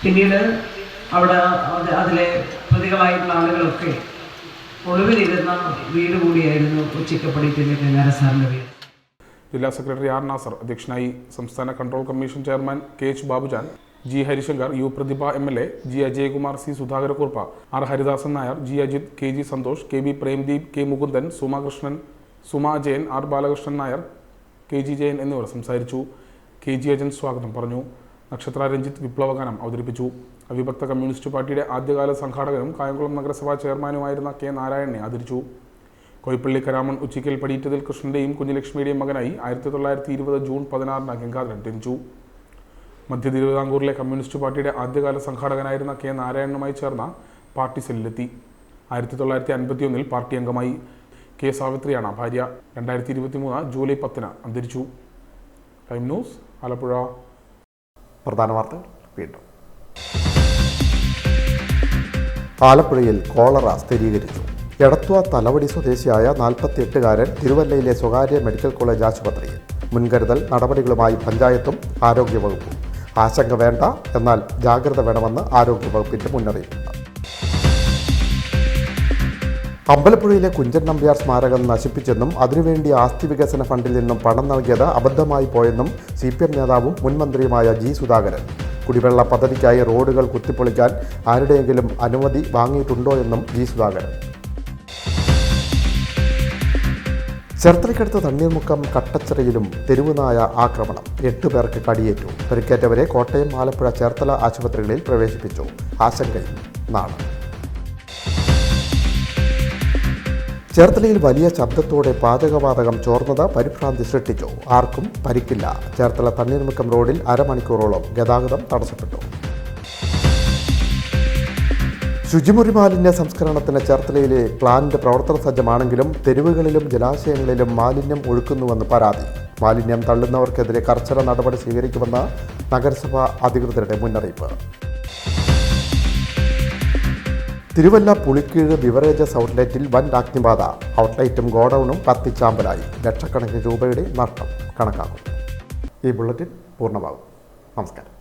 പിന്നീട് അവിടെ അതിലെ പ്രതികളായിട്ടുള്ള ആളുകളൊക്കെ ഒളിവിലിരുന്ന വീട് കൂടിയായിരുന്നു ഉച്ചിക്കപ്പടിയിലെ ഗംഗാര സാറിൻ്റെ വീട്. ജില്ലാ സെക്രട്ടറി ആർ നാസർ അധ്യക്ഷനായി. സംസ്ഥാന control commission chairman K H Babujan, G Harishankar, U Prathibha MLA, G Ajayakumar, C Sudhakarakurup, R Haridasan Nair, G Ajith, K G Santhosh, K B Premdeep, K Mukundan, Sumakrishnan, Suma Jayan, R Balakrishnan Nair, K G Jayan എന്നിവർ സംസാരിച്ചു. കെ ജി അജൻ സ്വാഗതം പറഞ്ഞു. നക്ഷത്ര രഞ്ജിത്ത് വിപ്ലവഗാനം അവതരിപ്പിച്ചു. അവിഭക്ത കമ്മ്യൂണിസ്റ്റ് പാർട്ടിയുടെ ആദ്യകാല സംഘാടകനും കായംകുളം നഗരസഭാ ചെയർമാനുമായിരുന്ന കെ നാരായണനെ ആദരിച്ചു. കോയിപ്പള്ളി കരാമൺ ഉച്ചിക്കൽ പടിയിറ്റതിൽ കൃഷ്ണന്റെയും കുഞ്ഞലക്ഷ്മിയുടെയും മകനായി 1920 ജൂൺ 16 ഗംഗാധരൻ ജനിച്ചു. മധ്യ തിരുവിതാംകൂറിലെ കമ്മ്യൂണിസ്റ്റ് പാർട്ടിയുടെ ആദ്യകാല സംഘാടകനായിരുന്ന കെ നാരായണനുമായി ചേർന്ന പാർട്ടി സെല്ലിലെത്തി. 1951 പാർട്ടി അംഗമായി. കെ സാവിത്രിയാണ് ഭാര്യ. 2023 ജൂലൈ 10 അന്തരിച്ചു. Time news, Alappuzha. പ്രധാന വാർത്തകൾ വീണ്ടും. ആലപ്പുഴയിൽ കോളറ സ്ഥിരീകരിച്ചു. എടത്വ തലവടി സ്വദേശിയായ 48-കാരൻ തിരുവല്ലയിലെ സ്വകാര്യ മെഡിക്കൽ കോളേജ് ആശുപത്രിയിൽ. മുൻകരുതൽ നടപടികളുമായി പഞ്ചായത്തും ആരോഗ്യവകുപ്പും. ആശങ്ക വേണ്ട, എന്നാൽ ജാഗ്രത വേണമെന്ന് ആരോഗ്യവകുപ്പിന്റെ മുന്നറിയിപ്പ്. അമ്പലപ്പുഴയിലെ കുഞ്ചൻ നമ്പ്യാർ സ്മാരകം നശിപ്പിച്ചെന്നും അതിനുവേണ്ടി ആസ്തി വികസന ഫണ്ടിൽ നിന്നും പണം നൽകിയത് അബദ്ധമായി പോയെന്നും CPM നേതാവും മുൻമന്ത്രിയുമായ ജി സുധാകരൻ. കുടിവെള്ള പദ്ധതിക്കായി റോഡുകൾ കുത്തിപ്പൊളിക്കാൻ ആരുടെയെങ്കിലും അനുമതി വാങ്ങിയിട്ടുണ്ടോ എന്നും ജി സുധാകരൻ. ചേർത്തലയ്ക്കടുത്ത് തണ്ണീർമുക്കം കട്ടച്ചിറയിലും തെരുവുനായ ആക്രമണം. 8 പേർക്ക് കടിയേറ്റു. പരിക്കേറ്റവരെ കോട്ടയം, ആലപ്പുഴ, ചേർത്തല ആശുപത്രികളിൽ പ്രവേശിപ്പിച്ചു. ആശങ്കയിൽ നാട്. ചേർത്തലയിൽ വലിയ ശബ്ദത്തോടെ പാചകവാതകം ചോർന്നത് പരിഭ്രാന്തി സൃഷ്ടിച്ചു. ആർക്കും പരിക്കില്ല. ചേർത്തല തണ്ണീർമുക്കം റോഡിൽ അരമണിക്കൂറോളം ഗതാഗതം തടസ്സപ്പെട്ടു. ശുചിമുറി മാലിന്യ സംസ്കരണത്തിന് ചേർത്തലയിലെ പ്ലാന്റ് പ്രവർത്തന സജ്ജമാണെങ്കിലും തെരുവുകളിലും ജലാശയങ്ങളിലും മാലിന്യം ഒഴുക്കുന്നുവെന്ന് പരാതി. മാലിന്യം തള്ളുന്നവർക്കെതിരെ കർശന നടപടി സ്വീകരിക്കുമെന്ന് നഗരസഭാ അധികൃതരുടെ മുന്നറിയിപ്പ്. തിരുവല്ല പുളിക്കീഴ് ബിവറേജസ് ഔട്ട്ലെറ്റിൽ വൻ അഗ്നിബാധ. ഔട്ട്ലെറ്റും ഗോഡൌണും കത്തിച്ചാമ്പലായി. ലക്ഷക്കണക്കിന് രൂപയുടെ നഷ്ടം കണക്കാക്കും. ഈ ബുള്ളറ്റിൻ പൂർണ്ണമാകും. നമസ്കാരം.